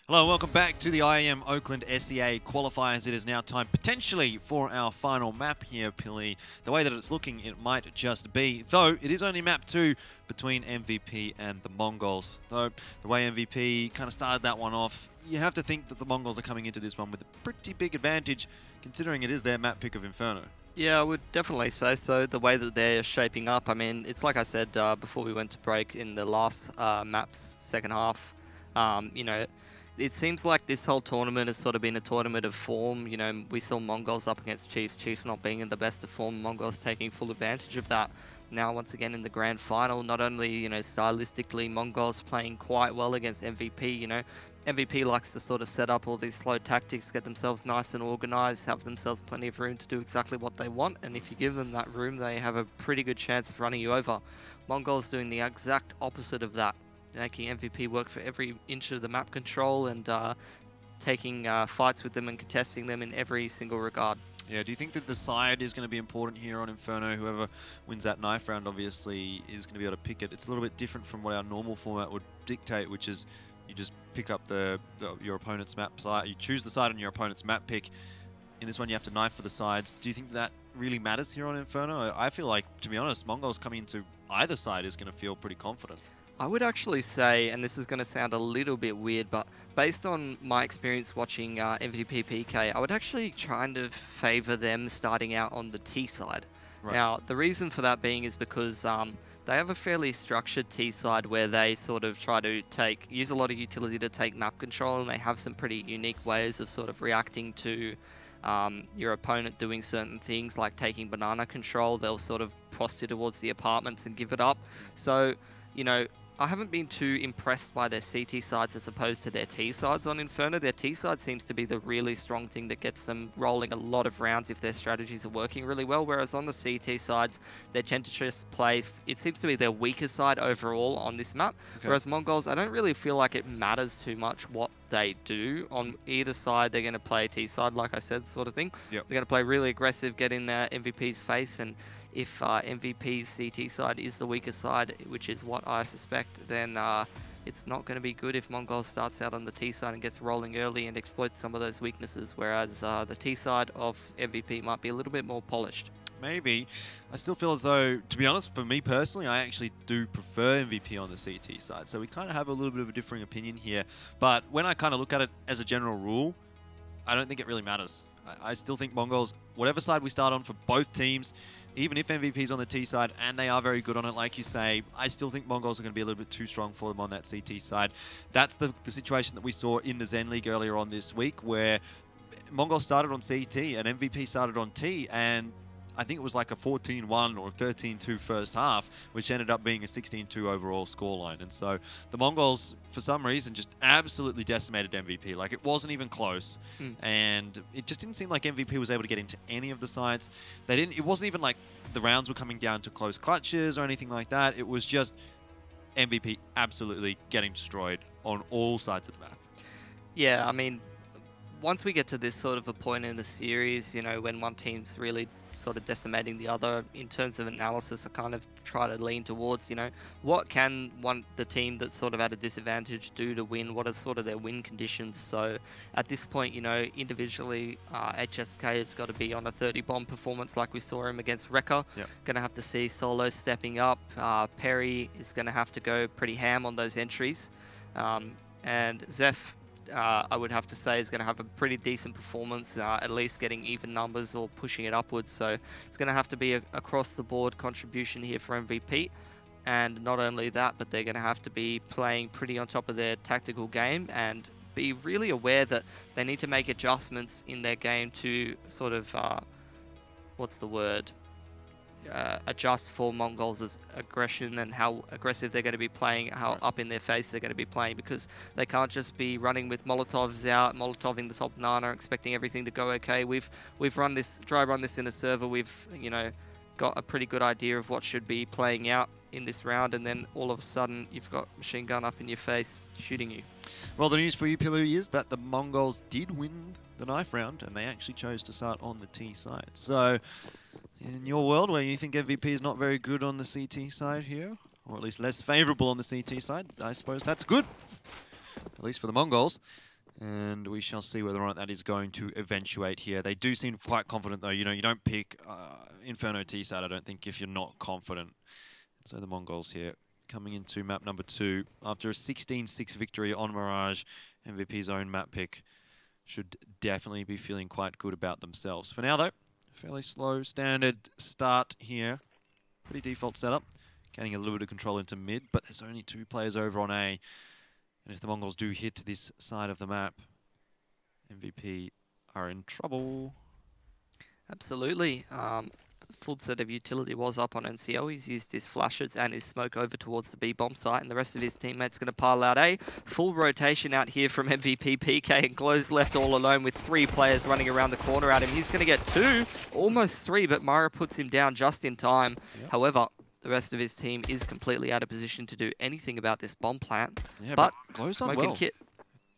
Hello, welcome back to the IEM Oakland SEA qualifiers. It is now time potentially for our final map here, Pilly. The way that it's looking, it might just be, though it is only map 2 between MVP and the Mongols. Though the way MVP kind of started that one off, you have to think that the Mongols are coming into this one with a pretty big advantage, considering it is their map pick of Inferno. Yeah, I would definitely say so. The way that they're shaping up, I mean, it's like I said before we went to break in the last map's second half. You know, it seems like this whole tournament has sort of been a tournament of form. You know, we saw Mongols up against Chiefs, Chiefs not being in the best of form, Mongols taking full advantage of that. Now, once again, in the grand final, not only, you know, stylistically, Mongols playing quite well against MVP, you know. MVP likes to sort of set up all these slow tactics, get themselves nice and organized, have themselves plenty of room to do exactly what they want, and if you give them that room, they have a pretty good chance of running you over. Mongols doing the exact opposite of that, making MVP work for every inch of the map control and taking fights with them and contesting them in every single regard. Yeah, do you think that the side is going to be important here on Inferno? Whoever wins that knife round obviously is going to be able to pick it. It's a little bit different from what our normal format would dictate, which is you just pick up your opponent's map side. You choose the side on your opponent's map pick. In this one, you have to knife for the sides. Do you think that really matters here on Inferno? I feel like, to be honest, Mongols coming into either side is going to feel pretty confident. I would actually say, and this is going to sound a little bit weird, but based on my experience watching MVP PK, I would actually kind of favor them starting out on the T side. Right. Now, the reason for that being is because they have a fairly structured T side where they sort of try to use a lot of utility to take map control, and they have some pretty unique ways of sort of reacting to your opponent doing certain things, like taking banana control. They'll sort of posture towards the apartments and give it up. So, you know, I haven't been too impressed by their CT sides as opposed to their T sides on Inferno. Their T side seems to be the really strong thing that gets them rolling a lot of rounds if their strategies are working really well, whereas on the CT sides, they tend to just play, it seems to be their weaker side overall on this map, whereas Mongols, I don't really feel like it matters too much what they do. On either side, they're going to play T side, like I said, sort of thing. Yep. They're going to play really aggressive, get in MVP's face, and if MVP's CT side is the weaker side, which is what I suspect, then it's not going to be good if Mongols starts out on the T side and gets rolling early and exploits some of those weaknesses, whereas the T side of MVP might be a little bit more polished. Maybe. I still feel as though, to be honest, for me personally, I actually do prefer MVP on the CT side. So we kind of have a little bit of a differing opinion here. But when I kind of look at it as a general rule, I don't think it really matters. I still think Mongols, whatever side we start on for both teams, even if MVP's on the T side, and they are very good on it, like you say, I still think Mongols are going to be a little bit too strong for them on that CT side. That's the situation that we saw in the Zen League earlier on this week, where Mongols started on CT and MVP started on T, and I think it was like a 14-1 or 13-2 first half, which ended up being a 16-2 overall scoreline. And so the Mongols, for some reason, just absolutely decimated MVP. Like, it wasn't even close. And it just didn't seem like MVP was able to get into any of the sides. It wasn't even like the rounds were coming down to close clutches or anything like that. It was just MVP absolutely getting destroyed on all sides of the map. Yeah, I mean, once we get to this sort of a point in the series, you know, when one team's really sort of decimating the other, in terms of analysis, I kind of try to lean towards, you know, what can the team that's sort of at a disadvantage do to win? What are sort of their win conditions? So at this point, you know, individually, HSK has got to be on a 30-bomb performance like we saw him against Rekka. Yep. Going to have to see Solo stepping up. Perry is going to have to go pretty ham on those entries. And Zeph, I would have to say, is going to have a pretty decent performance, at least getting even numbers or pushing it upwards. So it's going to have to be across-the-board contribution here for MVP. And not only that, but they're going to have to be playing pretty on top of their tactical game and be really aware that they need to make adjustments in their game to sort of, what's the word? Adjust for Mongols' aggression and how aggressive they're going to be playing, how up in their face they're going to be playing, because they can't just be running with Molotovs out, Molotoving the top banana, expecting everything to go okay. We've run this, dry run this in a server. We've, you know, got a pretty good idea of what should be playing out in this round, and then all of a sudden you've got machine gun up in your face shooting you. Well, the news for you, Pilu, is that the Mongols did win the knife round, and they actually chose to start on the T side. So in your world, where you think MVP is not very good on the CT side here, or at least less favorable on the CT side, I suppose that's good, at least for the Mongols. And we shall see whether or not that is going to eventuate here. They do seem quite confident, though. You know, you don't pick Inferno T-side, I don't think, if you're not confident. So the Mongols here coming into map number 2 after a 16-6 victory on Mirage. MVP's own map pick should definitely be feeling quite good about themselves. For now, though, fairly slow standard start here. Pretty default setup. Getting a little bit of control into mid, but there's only 2 players over on A. And if the Mongols do hit this side of the map, MVP are in trouble. Absolutely. Full set of utility was up on NCL. He's used his flashes and his smoke over towards the B bomb site, and the rest of his teammates going to pile out A. Full rotation out here from MVP, PK, and Glow's left all alone with 3 players running around the corner at him. He's going to get 2, almost 3, but Mara puts him down just in time. Yep. However, the rest of his team is completely out of position to do anything about this bomb plant. Yeah, but Glow's done well. Kit.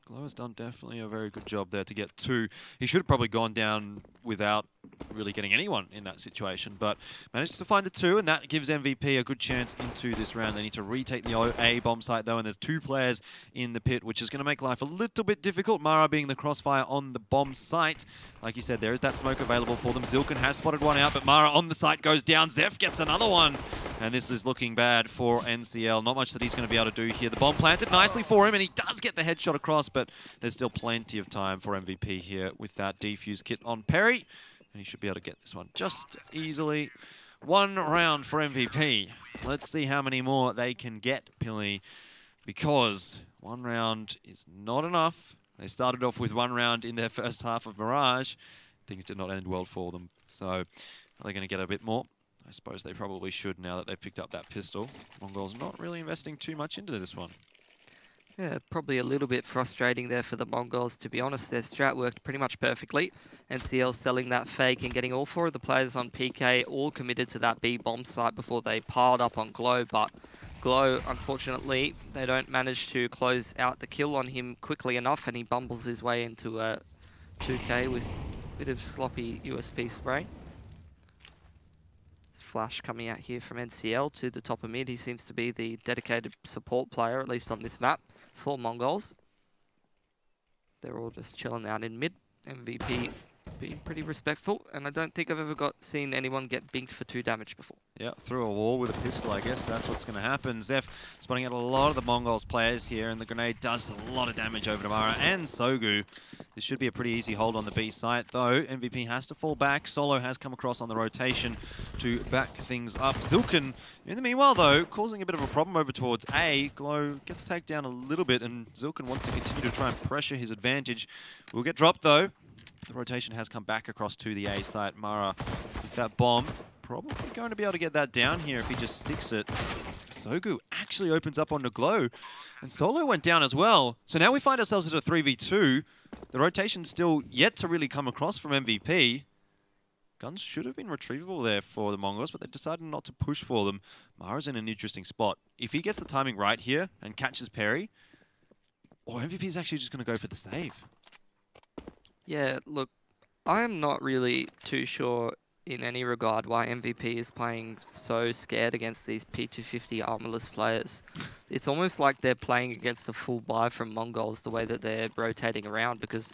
Glow has done definitely a very good job there to get 2. He should have probably gone down without really getting anyone in that situation, but managed to find the 2, and that gives MVP a good chance into this round. They need to retake the A bomb site, though, and there's 2 players in the pit, which is going to make life a little bit difficult. Mara being the crossfire on the bomb site. Like you said, there is that smoke available for them. Zilkin has spotted one out, but Mara on the site goes down. Zeph gets another one, and this is looking bad for NCL. Not much that he's going to be able to do here. The bomb planted nicely for him, and he does get the headshot across, but there's still plenty of time for MVP here with that defuse kit on Perry. And he should be able to get this one just easily. 1 round for MVP. Let's see how many more they can get, Pilly, because 1 round is not enough. They started off with 1 round in their first half of Mirage. Things did not end well for them. So are they going to get a bit more? I suppose they probably should now that they've picked up that pistol. Mongols not really investing too much into this one. Yeah, probably a little bit frustrating there for the Mongols. To be honest, their strat worked pretty much perfectly. NCL selling that fake and getting all 4 of the players on PK all committed to that B bomb site before they piled up on Glow. But Glow, unfortunately, they don't manage to close out the kill on him quickly enough, and he bumbles his way into a 2K with a bit of sloppy USP spray. Flash coming out here from NCL to the top of mid. He seems to be the dedicated support player, at least on this map, for Mongols. They're all just chilling out in mid. MVP being pretty respectful, and I don't think I've ever seen anyone get binked for 2 damage before. Yeah, through a wall with a pistol, I guess that's what's going to happen. Zeph spotting out a lot of the Mongols players here, and the grenade does a lot of damage over to Mara and Sogu. This should be a pretty easy hold on the B site, though. MVP has to fall back. Solo has come across on the rotation to back things up. Zilkin, in the meanwhile, though, causing a bit of a problem over towards A. Glow gets tagged down a little bit, and Zilkin wants to continue to try and pressure his advantage. Will get dropped, though. The rotation has come back across to the A site. Mara with that bomb. Probably going to be able to get that down here if he just sticks it. Sogu actually opens up onto Glow. And Solo went down as well. So now we find ourselves at a 3v2. The rotation's still yet to really come across from MVP. Guns should have been retrievable there for the Mongols, but they decided not to push for them. Mara's in an interesting spot. If he gets the timing right here and catches Perry, or MVP's actually just going to go for the save. Yeah, look, I am not really too sure in any regard why MVP is playing so scared against these P250 armorless players. It's almost like they're playing against a full buy from Mongols, the way that they're rotating around, because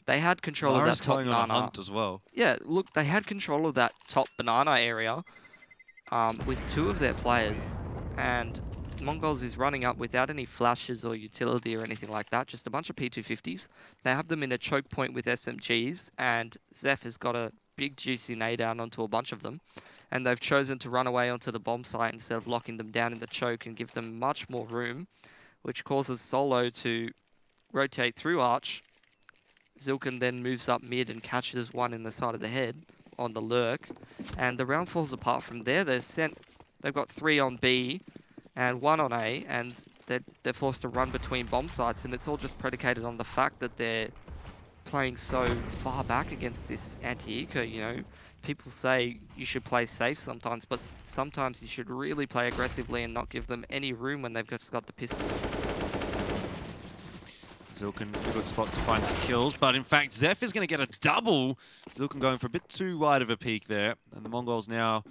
they had control of that top banana. On a hunt as well. Yeah, look, they had control of that top banana area with 2 of their players, and Mongols is running up without any flashes or utility or anything like that, just a bunch of P250s. They have them in a choke point with SMGs, and Zeph has got a big juicy nade down onto a bunch of them, and they've chosen to run away onto the bomb site instead of locking them down in the choke and give them much more room, which causes Solo to rotate through Arch. Zilkin then moves up mid and catches one in the side of the head on the lurk, and the round falls apart from there. They've got 3 on B and 1 on A, and they're forced to run between bomb sites, and it's all just predicated on the fact that they're playing so far back against this anti-eco. You know, people say you should play safe sometimes, but sometimes you should really play aggressively and not give them any room when they've just got the pistols. Zilkin, a good spot to find some kills, but in fact, Zeph is going to get a double. Zilkin going for a bit too wide of a peak there, and the Mongols now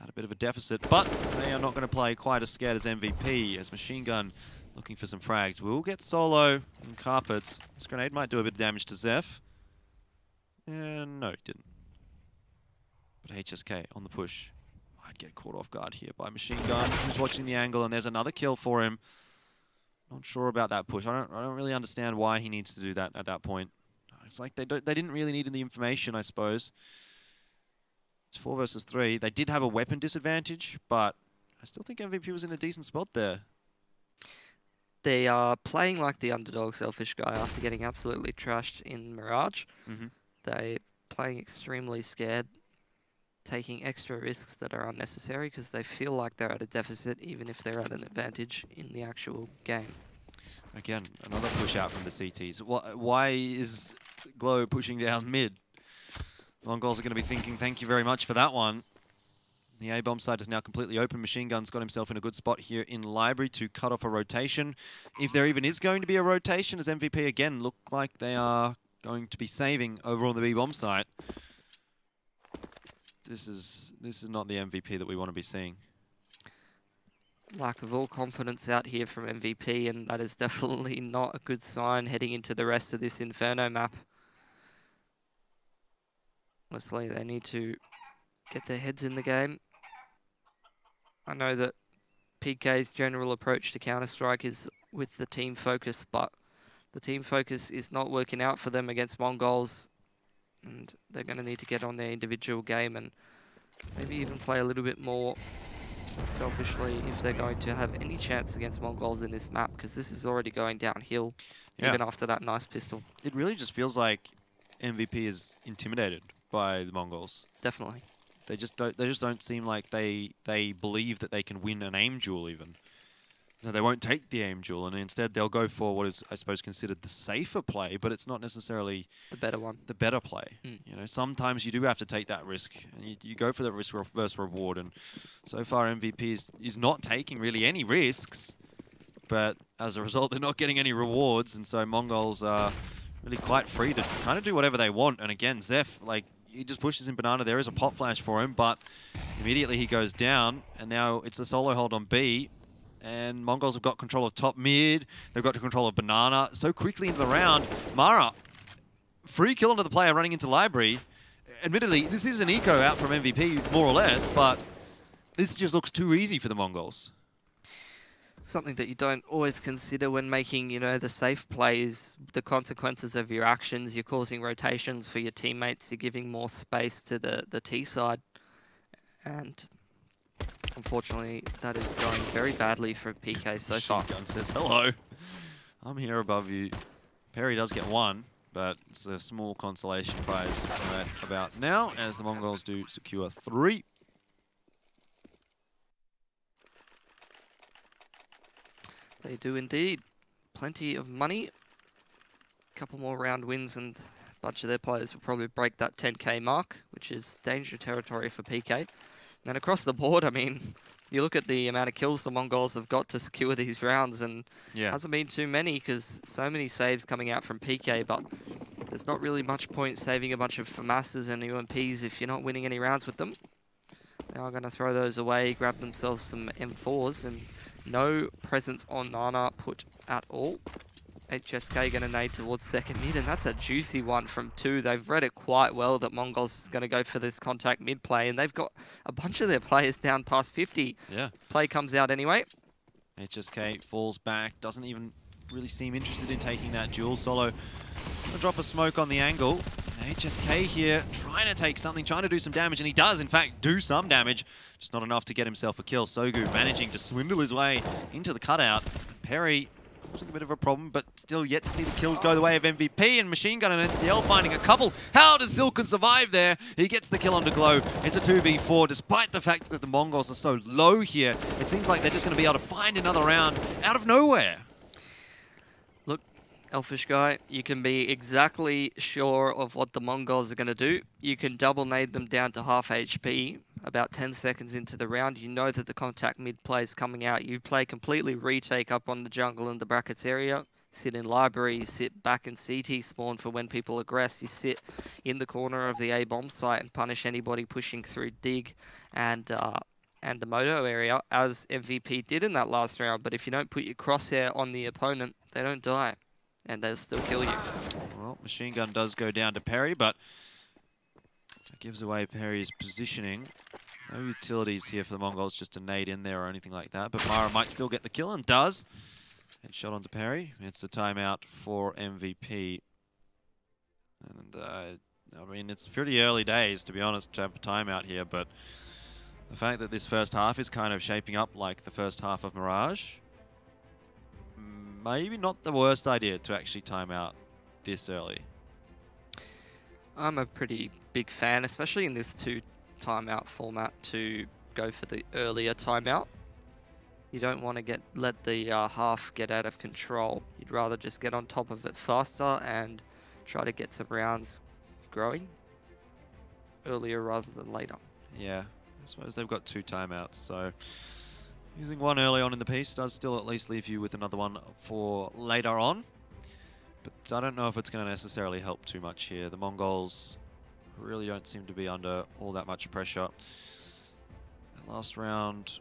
at a bit of a deficit, but they are not going to play quite as scared as MVP, as Machine Gun looking for some frags. We'll get solo and carpets. This grenade might do a bit of damage to Zeph. And no, it didn't. But HSK on the push. I'd get caught off guard here by Machine Gun. He's watching the angle, and there's another kill for him. Not sure about that push. I don't really understand why he needs to do that at that point. It's like they didn't really need the information, I suppose. It's 4 versus 3. They did have a weapon disadvantage, but I still think MVP was in a decent spot there. They are playing like the underdog Selfish Guy after getting absolutely trashed in Mirage. They're playing extremely scared, taking extra risks that are unnecessary because they feel like they're at a deficit even if they're at an advantage in the actual game. Again, another push out from the CTs. Why is Glow pushing down mid? TheMongolz are going to be thinking, thank you very much for that one. The A-bomb side is now completely open. Machine Gun's got himself in a good spot here in Library to cut off a rotation. If there even is going to be a rotation, as MVP again look like they are going to be saving over on the B-bomb site. This is not the MVP that we want to be seeing. Lack of all confidence out here from MVP, and that is definitely not a good sign heading into the rest of this Inferno map. Honestly, they need to get their heads in the game. I know that PK's general approach to Counter-Strike is with the team focus, but the team focus is not working out for them against Mongols, and they're going to need to get on their individual game and maybe even play a little bit more selfishly if they're going to have any chance against Mongols in this map, because this is already going downhill even after that nice pistol. It really just feels like MVP is intimidated by the Mongols. Definitely. They just don't seem like they believe that they can win an aim duel even. So they won't take the aim duel, and instead they'll go for what is, I suppose, considered the safer play, but it's not necessarily the better one. The better play. You know, sometimes you do have to take that risk, and you go for the risk versus reward. And so far, MVP is not taking really any risks, but as a result, they're not getting any rewards, and so Mongols are really quite free to kind of do whatever they want. And again, Zeph, like, he just pushes in Banana. There is a pop flash for him, but immediately he goes down, and now it's a solo hold on B. And Mongols have got control of top mid. They've got control of Banana. So quickly into the round, Mara, free kill onto the player running into Library. Admittedly, this is an eco out from MVP, more or less, but this just looks too easy for the Mongols. Something that you don't always consider when making, you know, the safe plays, the consequences of your actions. You're causing rotations for your teammates. You're giving more space to the T side. And unfortunately, that is going very badly for PK so far. Gun says, hello, I'm here above you. Perry does get one, but it's a small consolation prize right about now, as the Mongols do secure 3. They do indeed. Plenty of money. A couple more round wins and a bunch of their players will probably break that 10k mark, which is danger territory for PK. And across the board, I mean, you look at the amount of kills the Mongols have got to secure these rounds, and hasn't been too many because so many saves coming out from PK, but there's not really much point saving a bunch of FAMASs and UMPs if you're not winning any rounds with them. They are going to throw those away, grab themselves some M4s, and no presence on Nana put at all. HSK going to nade towards second mid, and that's a juicy one from 2. They've read it quite well that Mongols is going to go for this contact mid play, and they've got a bunch of their players down past 50. Yeah. Play comes out anyway. HSK falls back, doesn't even really seem interested in taking that duel. Solo gonna drop a smoke on the angle. And HSK here trying to take something, trying to do some damage, and he does in fact do some damage, just not enough to get himself a kill. Sogu managing to swindle his way into the cutout. Perry causing a bit of a problem, but still yet to see the kills go the way of MVP, and Machine Gun and NCL finding a couple. How does Silken survive there? He gets the kill onto Glow. It's a 2v4, despite the fact that the Mongols are so low here. It seems like they're just going to be able to find another round out of nowhere. Look, Elfish Guy, you can be exactly sure of what the Mongols are going to do. You can double nade them down to half HP. About 10 seconds into the round, you know that the contact mid play is coming out. You play completely retake up on the jungle and the brackets area. Sit in Library, you sit back in CT spawn for when people aggress. You sit in the corner of the A-bomb site and punish anybody pushing through dig. And and the moto area, as MVP did in that last round. But if you don't put your crosshair on the opponent, they don't die, and they'll still kill you. Well, machine gun does go down to Perry, but that gives away Perry's positioning. No utilities here for the Mongols just to nade in there or anything like that, but Mara might still get the kill and does. Headshot onto Perry. It's a timeout for MVP. And I mean, it's pretty early days, to be honest, to have a timeout here, but the fact that this first half is kind of shaping up like the first half of Mirage, maybe not the worst idea to actually time out this early. I'm a pretty big fan, especially in this 2 timeout format, to go for the earlier timeout. You don't want to let the half get out of control. You'd rather just get on top of it faster and try to get some rounds growing earlier rather than later. Yeah, I suppose they've got 2 timeouts, so using one early on in the piece does still at least leave you with another one for later on. But I don't know if it's going to necessarily help too much here. The Mongols really don't seem to be under all that much pressure. That last round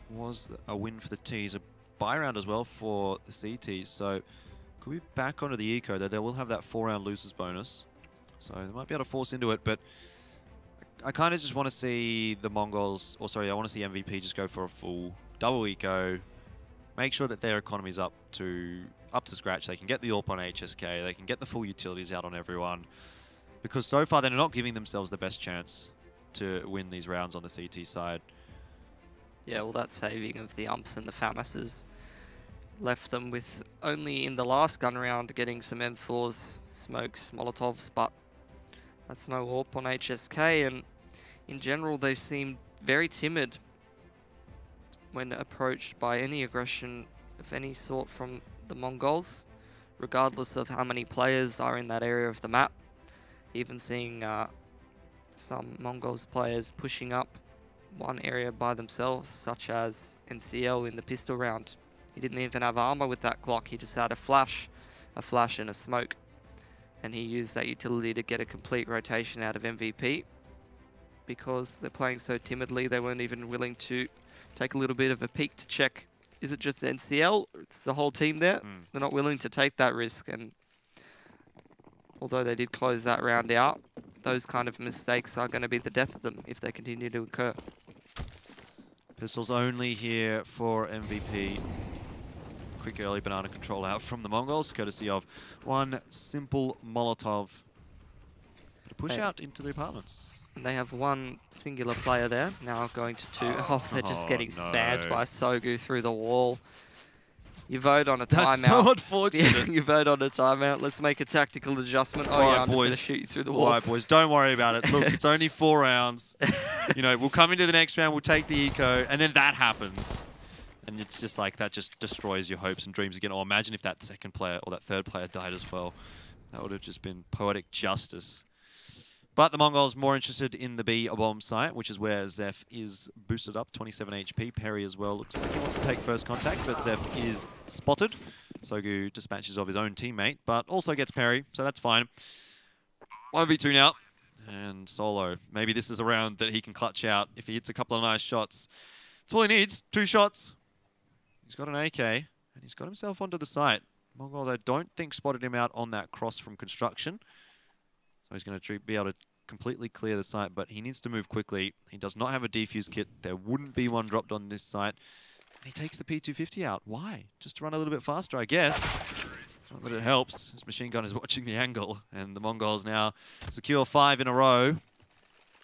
was a win for the Ts, a bye round as well for the CTs. So could be back onto the eco, though they will have that 4-round losers bonus. So they might be able to force into it, but I kind of just want to see the Mongols, or sorry, I want to see MVP just go for a full double eco, make sure that their economy's up to scratch. They can get the AWP on HSK, they can get the full utilities out on everyone, because so far they're not giving themselves the best chance to win these rounds on the CT side. Yeah, well, that saving of the umps and the FAMASs left them with only in the last gun round getting some M4s, smokes, Molotovs, but that's no AWP on HSK, and in general they seem very timid when approached by any aggression of any sort from the Mongols, regardless of how many players are in that area of the map. Even seeing some Mongols players pushing up one area by themselves, such as NCL in the pistol round. He didn't even have armor with that Glock, he just had a flash and a smoke. And he used that utility to get a complete rotation out of MVP. Because they're playing so timidly, they weren't even willing to take a little bit of a peek to check, is it just NCL? It's the whole team there? They're not willing to take that risk, and although they did close that round out, those kind of mistakes are going to be the death of them if they continue to occur. Pistols only here for MVP. Quick early banana control out from the Mongols, courtesy of one simple Molotov to push out into the apartments. And they have one singular player there, now going to 2. Oh, they're just getting spammed by Sogu through the wall. You vote on a timeout. That's so unfortunate. Yeah, you vote on a timeout. Let's make a tactical adjustment. Oh, yeah, I'm just going to shoot you through the wall. All right, boys, don't worry about it. Look, it's only 4 rounds. You know, we'll come into the next round, we'll take the eco, and then that happens. And it's just like, that just destroys your hopes and dreams again. Or imagine if that second player or that third player died as well. That would have just been poetic justice. But the Mongols more interested in the B bomb site, which is where Zeph is boosted up, 27 HP. Perry as well looks like he wants to take first contact, but Zeph is spotted. Sogu dispatches of his own teammate, but also gets Perry, so that's fine. 1v2 now. And Solo, maybe this is a round that he can clutch out if he hits a couple of nice shots. That's all he needs, 2 shots. He's got an AK, and he's got himself onto the site. Mongols, I don't think, spotted him out on that cross from construction. So he's going to be able to completely clear the site, but he needs to move quickly. He does not have a defuse kit. There wouldn't be one dropped on this site. And he takes the P250 out. Why? Just to run a little bit faster, I guess. Not that it helps. His machine gun is watching the angle, and the Mongols now secure 5 in a row.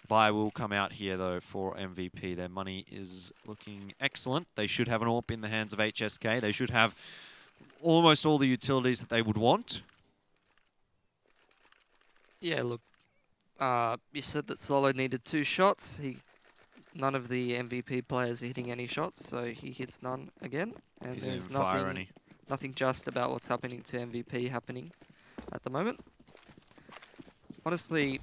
Bye will come out here, though, for MVP. Their money is looking excellent. They should have an AWP in the hands of HSK. They should have almost all the utilities that they would want. Yeah, look, you said that Solo needed 2 shots. None of the MVP players are hitting any shots, so he hits none again. And there's nothing just about what's happening to MVP happening at the moment. Honestly,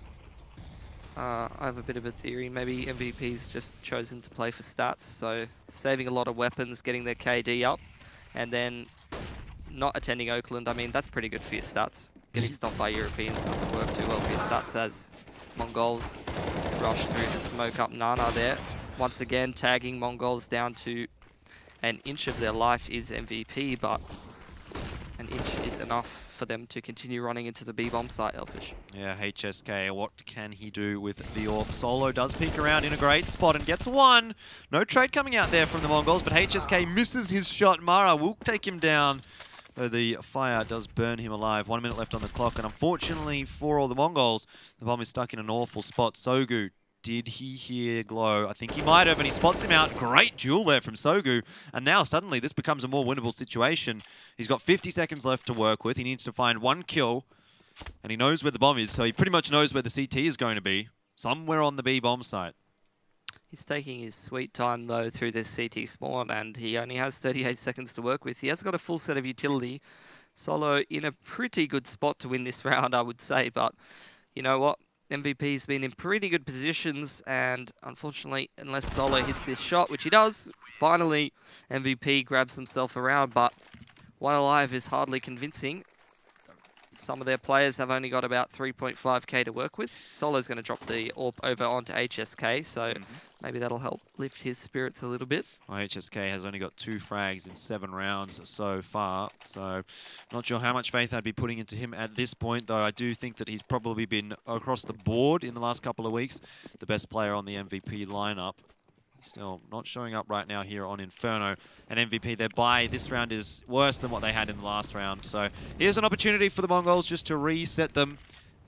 I have a bit of a theory. Maybe MVP's just chosen to play for stats, so saving a lot of weapons, getting their KD up, and then not attending Oakland. I mean, that's pretty good for your stats. Getting stopped by Europeans doesn't work too well for your stats as Mongols. rush through to smoke up Nana there. Once again, tagging Mongols down to an inch of their life is MVP, but an inch is enough for them to continue running into the B-bomb site, Elfish. Yeah, HSK, what can he do with the AWP? Solo does peek around in a great spot and gets one. No trade coming out there from the Mongols, but HSK misses his shot. Mara will take him down, though the fire does burn him alive. 1 minute left on the clock, and unfortunately for all the Mongols, the bomb is stuck in an awful spot. Sogu, did he hear Glow? I think he might have, and he spots him out. Great duel there from Sogu. And now suddenly this becomes a more winnable situation. He's got 50 seconds left to work with. He needs to find one kill, and he knows where the bomb is, so he pretty much knows where the CT is going to be. Somewhere on the B bomb site. He's taking his sweet time, though, through this CT spawn, and he only has 38 seconds to work with. He has got a full set of utility. Solo in a pretty good spot to win this round, I would say, but you know what? MVP's been in pretty good positions, and unfortunately, unless Solo hits this shot, which he does, finally MVP grabs himself around, but one alive is hardly convincing. Some of their players have only got about 3.5k to work with. Solo's going to drop the AWP over onto HSK, so maybe that'll help lift his spirits a little bit. Well, HSK has only got 2 frags in 7 rounds so far, so not sure how much faith I'd be putting into him at this point, though I do think that he's probably been, across the board in the last couple of weeks, the best player on the MVP lineup. Still not showing up right now here on Inferno. And MVP, their bye this round is worse than what they had in the last round. So here's an opportunity for the Mongols just to reset them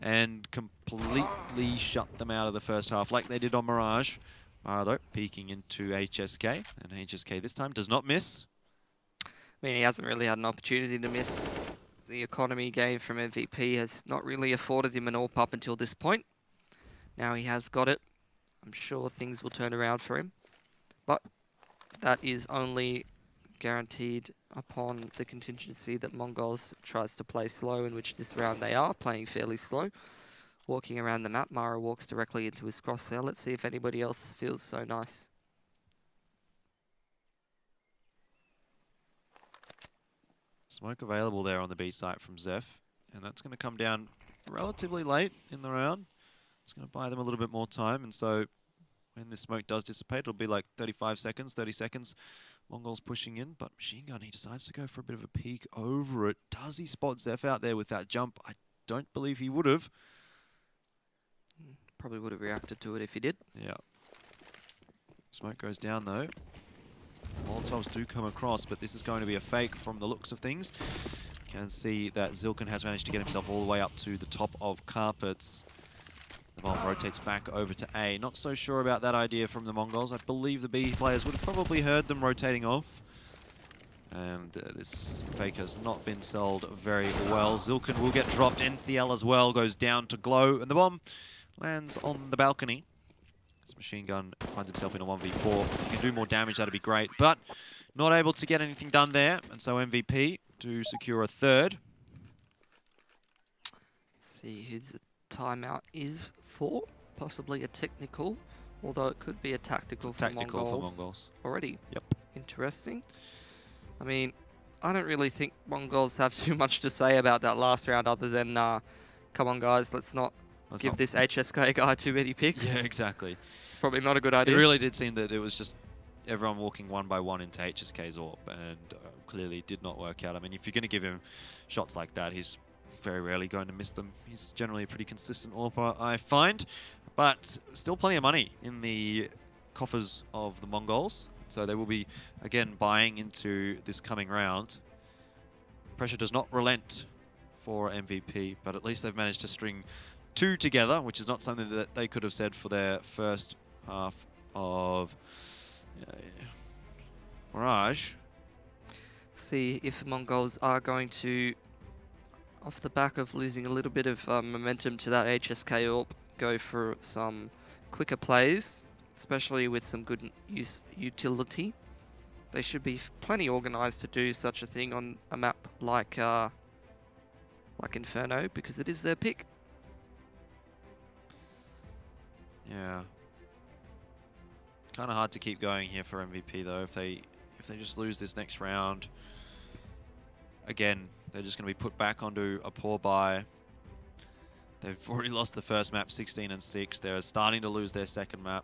and completely shut them out of the first half like they did on Mirage. Mara, though, peeking into HSK. And HSK this time does not miss. I mean, he hasn't really had an opportunity to miss. The economy game from MVP has not really afforded him an AWP up until this point. Now he has got it. I'm sure things will turn around for him. But that is only guaranteed upon the contingency that Mongols tries to play slow, in which this round they are playing fairly slow. Walking around the map, Mara walks directly into his crosshair. Let's see if anybody else feels so nice. Smoke available there on the B site from Zeph, and that's going to come down relatively late in the round. It's going to buy them a little bit more time, and so when this smoke does dissipate, it'll be like 35 seconds, 30 seconds. Mongols pushing in, but Machine Gun, he decides to go for a bit of a peek over it. Does he spot Zeph out there with that jump? I don't believe he would have. Probably would have reacted to it if he did. Yeah. Smoke goes down though. Molotovs do come across, but this is going to be a fake from the looks of things. You can see that Zilkin has managed to get himself all the way up to the top of carpets. The bomb rotates back over to A. Not so sure about that idea from the Mongols. I believe the B players would have probably heard them rotating off. And this fake has not been sold very well. Zilkin will get dropped. NCL as well goes down to Glow. And the bomb lands on the balcony. This Machine Gun finds himself in a 1v4. If he can do more damage, that'd be great. But not able to get anything done there. And so MVP to secure a third. Let's see who's the timeout is for. Possibly a technical, although it could be a tactical, for Mongols. Already. Yep. Interesting. I mean, I don't really think Mongols have too much to say about that last round other than, come on guys, let's not give this HSK guy too many picks. Yeah, exactly. It's probably not a good idea. It really did seem that it was just everyone walking one by one into HSK's AWP, and clearly did not work out. I mean, if you're going to give him shots like that, he's very rarely going to miss them. He's generally a pretty consistent AWPer, I find. But still plenty of money in the coffers of the Mongols. So they will be, again, buying into this coming round. Pressure does not relent for MVP, but at least they've managed to string 2 together, which is not something that they could have said for their first half of Mirage. See if Mongols are going to, off the back of losing a little bit of momentum to that HSK AWP, go for some quicker plays, especially with some good utility. They should be plenty organized to do such a thing on a map like Inferno, because it is their pick. Yeah. Kind of hard to keep going here for MVP though. If they just lose this next round, again, they're just going to be put back onto a poor buy. They've already lost the first map, 16 and 6. They're starting to lose their second map.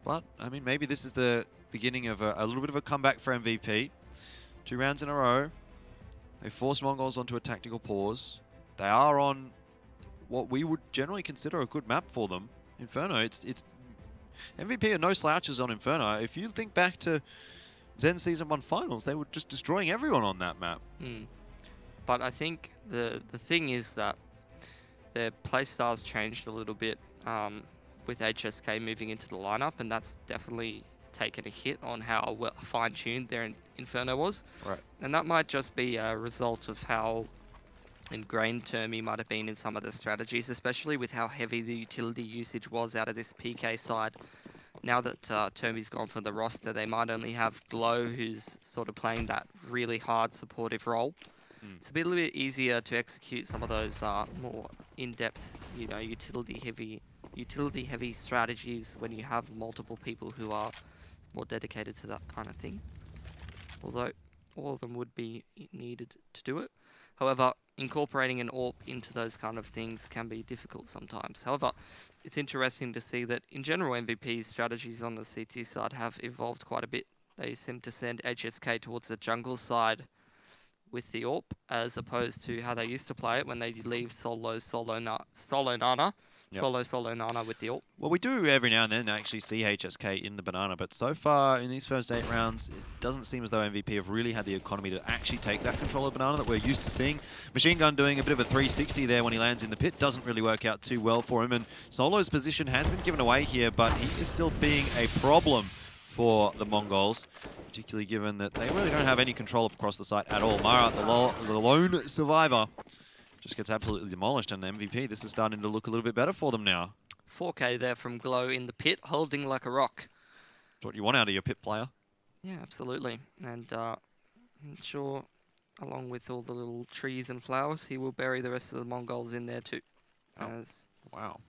But, I mean, maybe this is the beginning of a little bit of a comeback for MVP. 2 rounds in a row. They forced Mongols onto a tactical pause. They are on what we would generally consider a good map for them. Inferno, it's MVP are no slouches on Inferno. If you think back to Zen Season 1 finals, they were just destroying everyone on that map. But I think the thing is that their playstyles changed a little bit with HSK moving into the lineup, and that's definitely taken a hit on how well fine-tuned their Inferno was. Right. And that might just be a result of how ingrained Termi might have been in some of the strategies, especially with how heavy the utility usage was out of this PK side. Now that Termi's gone from the roster, they might only have Glow, who's sort of playing that really hard supportive role. It's a little bit easier to execute some of those more in-depth, you know, utility heavy strategies when you have multiple people who are more dedicated to that kind of thing. Although all of them would be needed to do it. However, incorporating an AWP into those kind of things can be difficult sometimes. However, it's interesting to see that in general MVP's strategies on the CT side have evolved quite a bit. They seem to send HSK towards the jungle side with the AWP, as opposed to how they used to play it when they leave solo Nana with the AWP. Well, we do every now and then actually see HSK in the banana, but so far in these first 8 rounds, it doesn't seem as though MVP have really had the economy to actually take that control of banana that we're used to seeing. Machine Gun doing a bit of a 360 there when he lands in the pit doesn't really work out too well for him, and Solo's position has been given away here, but he is still being a problem for the Mongols, particularly given that they really don't have any control across the site at all. Mara, the lone survivor, just gets absolutely demolished, and the MVP, this is starting to look a little bit better for them now. 4K there from Glow in the pit, holding like a rock. That's what you want out of your pit player. Yeah, absolutely. And I'm sure, along with all the little trees and flowers, he will bury the rest of the Mongols in there too. Oh. Wow.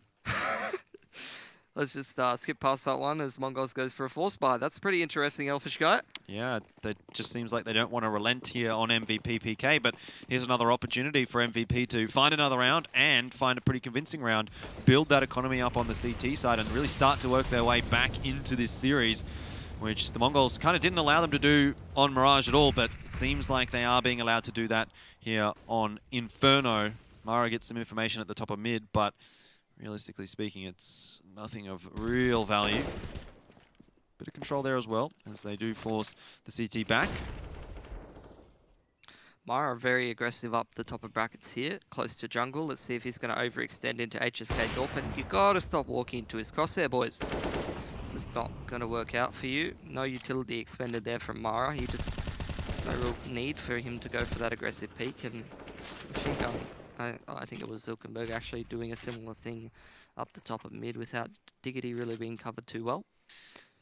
Let's just skip past that one as Mongols goes for a force buy. That's pretty interesting, Elfish Guy. Yeah, it just seems like they don't want to relent here on MVP PK, but here's another opportunity for MVP to find another round and find a pretty convincing round, build that economy up on the CT side and really start to work their way back into this series, which the Mongols kind of didn't allow them to do on Mirage at all, but it seems like they are being allowed to do that here on Inferno. Mara gets some information at the top of mid, but realistically speaking, it's nothing of real value. Bit of control there as well, as they do force the CT back. Mara very aggressive up the top of brackets here, close to jungle. Let's see if he's going to overextend into HSK's AWP. And you got to stop walking into his crosshair, boys. It's just not going to work out for you. No utility expended there from Mara. He just, no real need for him to go for that aggressive peek. And Machine Gun, I think it was Zuckerberg actually doing a similar thing up the top of mid without Diggity really being covered too well.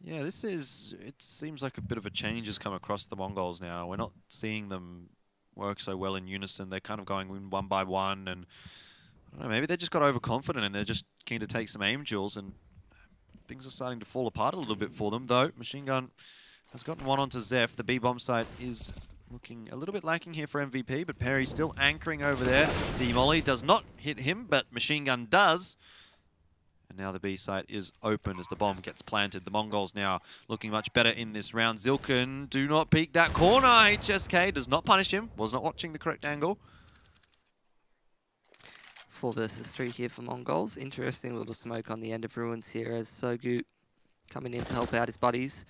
Yeah, it seems like a bit of a change has come across the Mongols now. We're not seeing them work so well in unison. They're kind of going one by one, and I don't know, maybe they just got overconfident and they're just keen to take some aim duels, and things are starting to fall apart a little bit for them, though. Machine Gun has gotten one onto Zeph. The B-bomb site is looking a little bit lacking here for MVP, but Perry still anchoring over there. The molly does not hit him, but Machine Gun does. And now the B site is open as the bomb gets planted. The Mongols now looking much better in this round. Zilkin, do not peek that corner. HSK does not punish him. Was not watching the correct angle. 4 versus 3 here for Mongols. Interesting little smoke on the end of Ruins here as Sogu coming in to help out his buddies.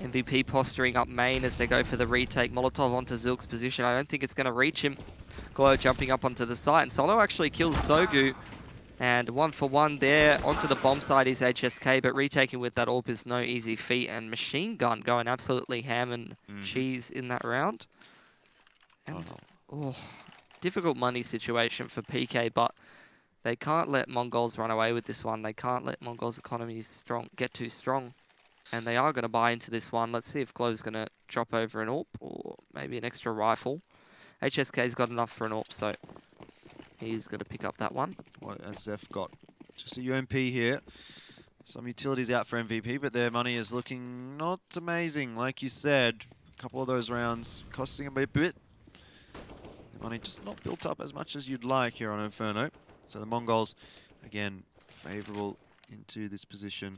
MVP posturing up main as they go for the retake. Molotov onto Zilk's position. I don't think it's going to reach him. Glow jumping up onto the site. And Solo actually kills Sogu. And 1 for 1 there. Onto the bomb side is HSK, but retaking with that AWP is no easy feat. And Machine Gun going absolutely ham and cheese in that round. And difficult money situation for PK, but they can't let Mongols run away with this one. They can't let Mongols' economy get too strong. And they are going to buy into this one. Let's see if Glow's going to drop over an AWP or maybe an extra rifle. HSK's got enough for an AWP, so he's going to pick up that one. Well, as Zeph got just a UMP here. Some utilities out for MVP, but their money is looking not amazing. Like you said, a couple of those rounds costing a bit. The money just not built up as much as you'd like here on Inferno. So the Mongols, again, favorable into this position.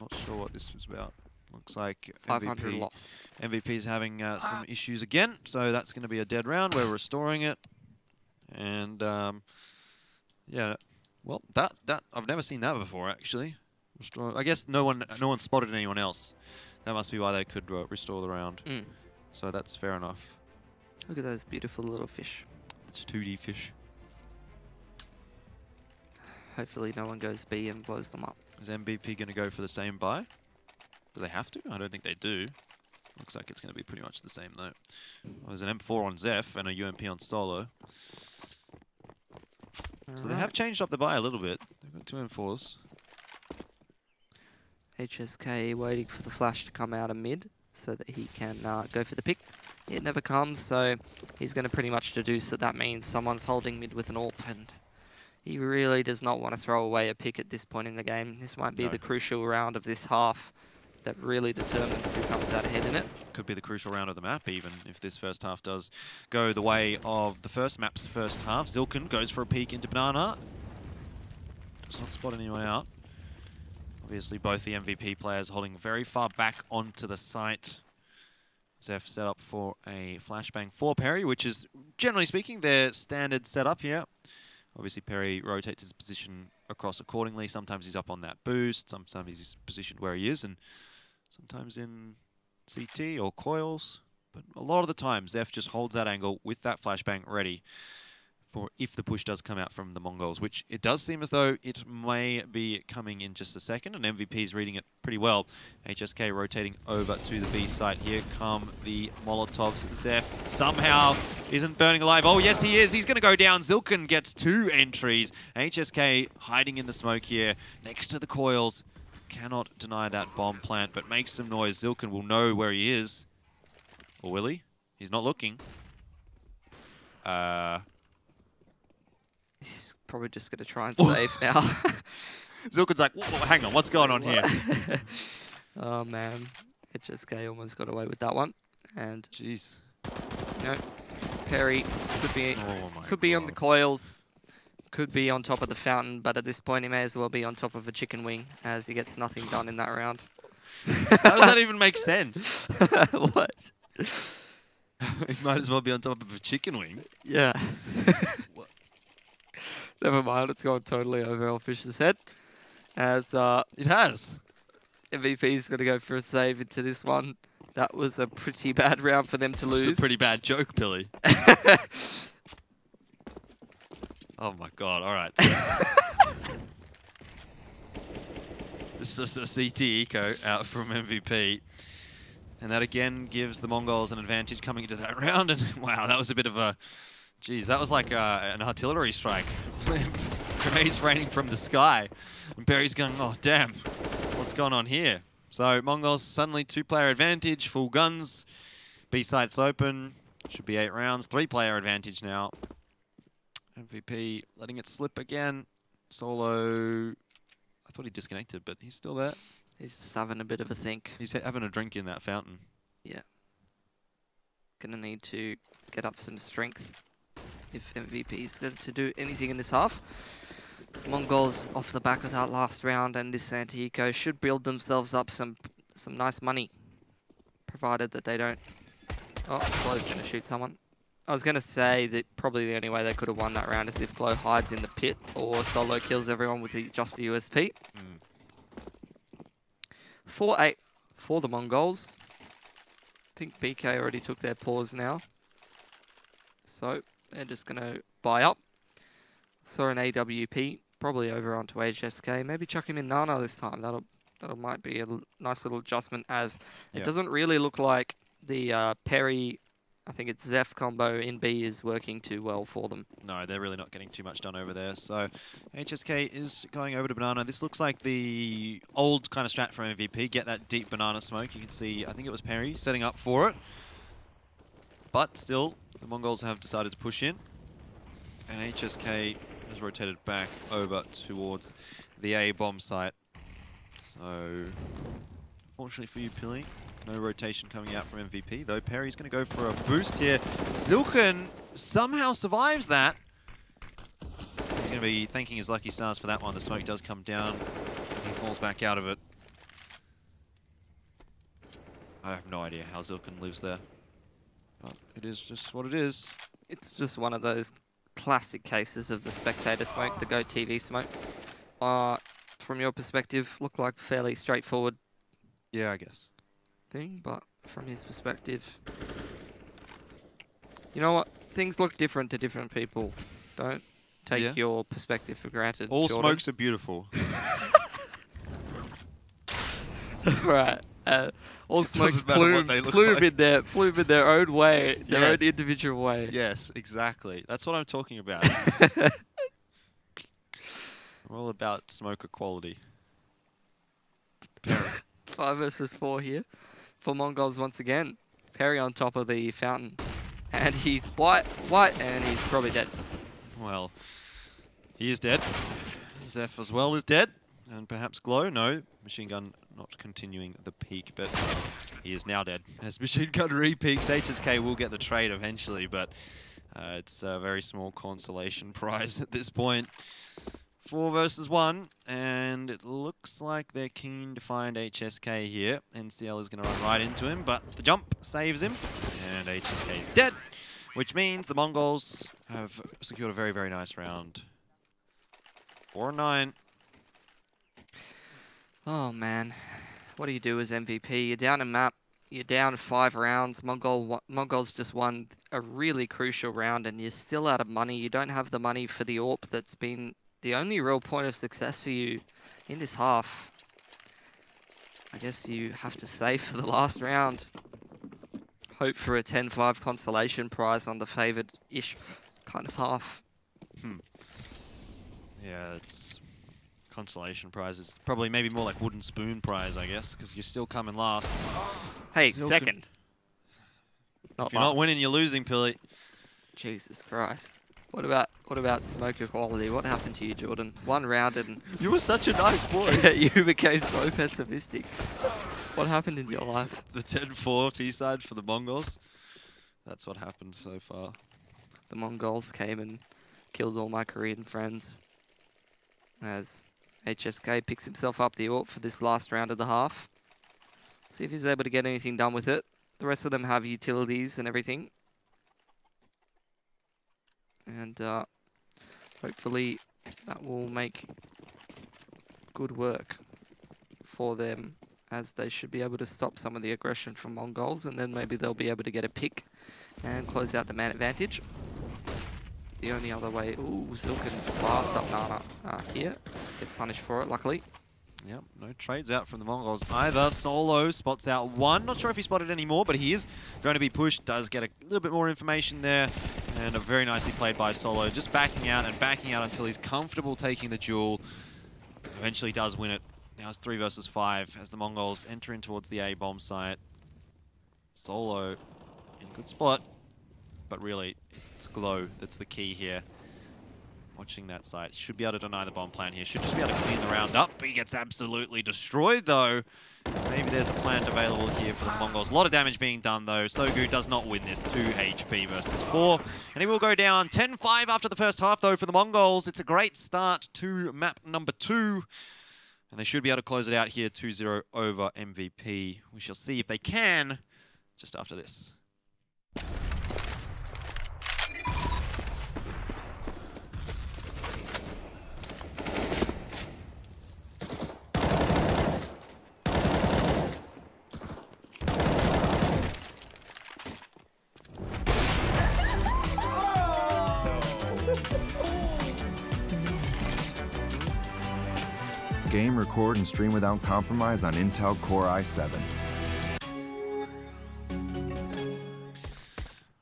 Not sure what this was about. Looks like 500 loss. MVP's having some issues again, so that's going to be a dead round. We're restoring it. And, yeah, well, that I've never seen that before, actually. I guess no one spotted anyone else. That must be why they could restore the round. So that's fair enough. Look at those beautiful little fish. It's 2D fish. Hopefully no one goes B and blows them up. Is MVP going to go for the same buy? Do they have to? I don't think they do. Looks like it's going to be pretty much the same, though. Well, there's an M4 on Zeph and a UMP on Solo. So they have changed up the buy a little bit. They've got 2 M4s. HSK waiting for the flash to come out of mid so that he can go for the pick. It never comes, so he's going to pretty much deduce that that means someone's holding mid with an AWP, and he really does not want to throw away a pick at this point in the game. This might be the crucial round of this half that really determines who comes out ahead in it. Could be the crucial round of the map, even, if this first half does go the way of the first map's first half. Zilken goes for a peek into Banana. Does not spot anyone out. Obviously, both the MVP players holding very far back onto the site. Zeph set up for a flashbang for Perry, which is, generally speaking, their standard setup here. Obviously, Perry rotates his position across accordingly. Sometimes he's up on that boost. Sometimes he's positioned where he is, and sometimes in CT or coils. But a lot of the time, Zeph just holds that angle with that flashbang ready for if the push does come out from the Mongols, which it does seem as though it may be coming in just a second, and MVP's reading it pretty well. HSK rotating over to the B site. Here come the Molotovs. Zeph somehow isn't burning alive. Oh, yes, he is. He's going to go down. Zilken gets 2 entries. HSK hiding in the smoke here next to the coils. Cannot deny that bomb plant, but makes some noise. Zilken will know where he is. Or will he? He's not looking. He's probably just going to try and save now. Zilken's like, whoa, hang on, what's going on here? Oh, man. HSK almost got away with that one. And, jeez, you know, Perry could be on the coils, could be on top of the fountain, but at this point he may as well be on top of a chicken wing as he gets nothing done in that round. How does that even make sense? What? He might as well be on top of a chicken wing. Yeah. Never mind, it's gone totally over Elfish's head. As it has. MVP's going to go for a save into this one. That was a pretty bad round for them to lose. It's a pretty bad joke, Billy. Oh my god, alright. This is a CT eco out from MVP. And that again gives the Mongols an advantage coming into that round. And wow, that was a bit of a... Geez, that was like an artillery strike. Grenades raining from the sky. And Perry's going, oh damn, what's going on here? So Mongols suddenly 2-player advantage, full guns. B site's open. Should be 8 rounds. 3-player advantage now. MVP letting it slip again. Solo, I thought he disconnected, but he's still there. He's just having a bit of a think. He's having a drink in that fountain. Yeah. Gonna need to get up some strength if MVP is going to do anything in this half. The Mongols off the back of that last round and this anti-eco should build themselves up some nice money, provided that they don't... Oh, Glow's going to shoot someone. I was going to say that probably the only way they could have won that round is if Glow hides in the pit or Solo kills everyone with just a USP. 4-8 for the Mongols. I think BK already took their pause now. So they're just going to buy up. Saw an AWP, probably over onto HSK. Maybe chuck him in Nana this time. That might be a nice little adjustment, as it doesn't really look like the Perry, I think it's Zeph combo in B is working too well for them. No, they're really not getting too much done over there. So HSK is going over to Banana. This looks like the old kind of strat from MVP. Get that deep Banana smoke. You can see, I think it was Perry setting up for it. But still, the Mongols have decided to push in. And HSK has rotated back over towards the A bomb site. So, fortunately for you, Pilly, no rotation coming out from MVP, though Perry's going to go for a boost here. Zilken somehow survives that. going to be thanking his lucky stars for that one. The smoke does come down. He falls back out of it. I have no idea how Zilkin lives there. But it is just what it is. It's just one of those classic cases of the spectator smoke, the Go TV smoke. From your perspective, look like fairly straightforward Yeah, I guess. thing, but from his perspective, you know what? Things look different to different people. Don't take your perspective for granted. All Jordan. smokes are beautiful. Right. All smokes plume in their own way, their own individual way. Yes, exactly. That's what I'm talking about. I'm all about smoke equality. 5 versus 4 here for Mongols once again. Perry on top of the fountain. And he's white, and he's probably dead. Well, he is dead. Zeph as well is dead. And perhaps Glow, no. Machine Gun not continuing the peak, but he is now dead. As Machine Gun re-peaks, HSK will get the trade eventually, but it's a very small consolation prize at this point. 4 versus 1, and it looks like they're keen to find HSK here. NCL is going to run right into him, but the jump saves him, and HSK is dead, which means the Mongols have secured a very, very nice round. 4-9. Oh man, what do you do as MVP? You're down a map, you're down 5 rounds. Mongols just won a really crucial round, and you're still out of money. You don't have the money for the AWP that's been the only real point of success for you in this half. I guess you have to save for the last round. Hope for a 10-5 consolation prize on the favoured-ish kind of half. Yeah, it's consolation prizes. Probably maybe more like wooden spoon prize, I guess, because you're still coming last. Hey, still second. If you're not winning, you're losing, Pilly. Jesus Christ. What about smoke equality? What happened to you, Jordan? 1 round and You were such a nice boy. you became so pessimistic. What happened in your life? The 10-4 T-side for the Mongols. That's what happened so far. The Mongols came and killed all my Korean friends. As HSK picks himself up the AWP for this last round of the half. See if he's able to get anything done with it. The rest of them have utilities and everything. And hopefully that will make good work for them, as they should be able to stop some of the aggression from Mongols, and then maybe they'll be able to get a pick and close out the man advantage. The only other way... Ooh, Zilkin blast up Nana here. Gets punished for it, luckily. Yep, no trades out from the Mongols either. Solo spots out 1. Not sure if he spotted any more, but he is going to be pushed. Does get a little bit more information there. And a very nicely played by Solo. Just backing out until he's comfortable taking the duel. Eventually does win it. Now it's 3 versus 5 as the Mongols enter in towards the A bomb site. Solo in good spot. But really, it's Glow that's the key here. Watching that site. Should be able to deny the bomb plan here. Should just be able to clean the round up. He gets absolutely destroyed, though. Maybe there's a plant available here for the Mongols. A lot of damage being done, though. Sogu does not win this. 2 HP versus 4. And he will go down 10-5 after the first half, though, for the Mongols. It's a great start to map number 2. And they should be able to close it out here 2-0 over MVP. We shall see if they can just after this. Game, record, and stream without compromise on Intel Core i7.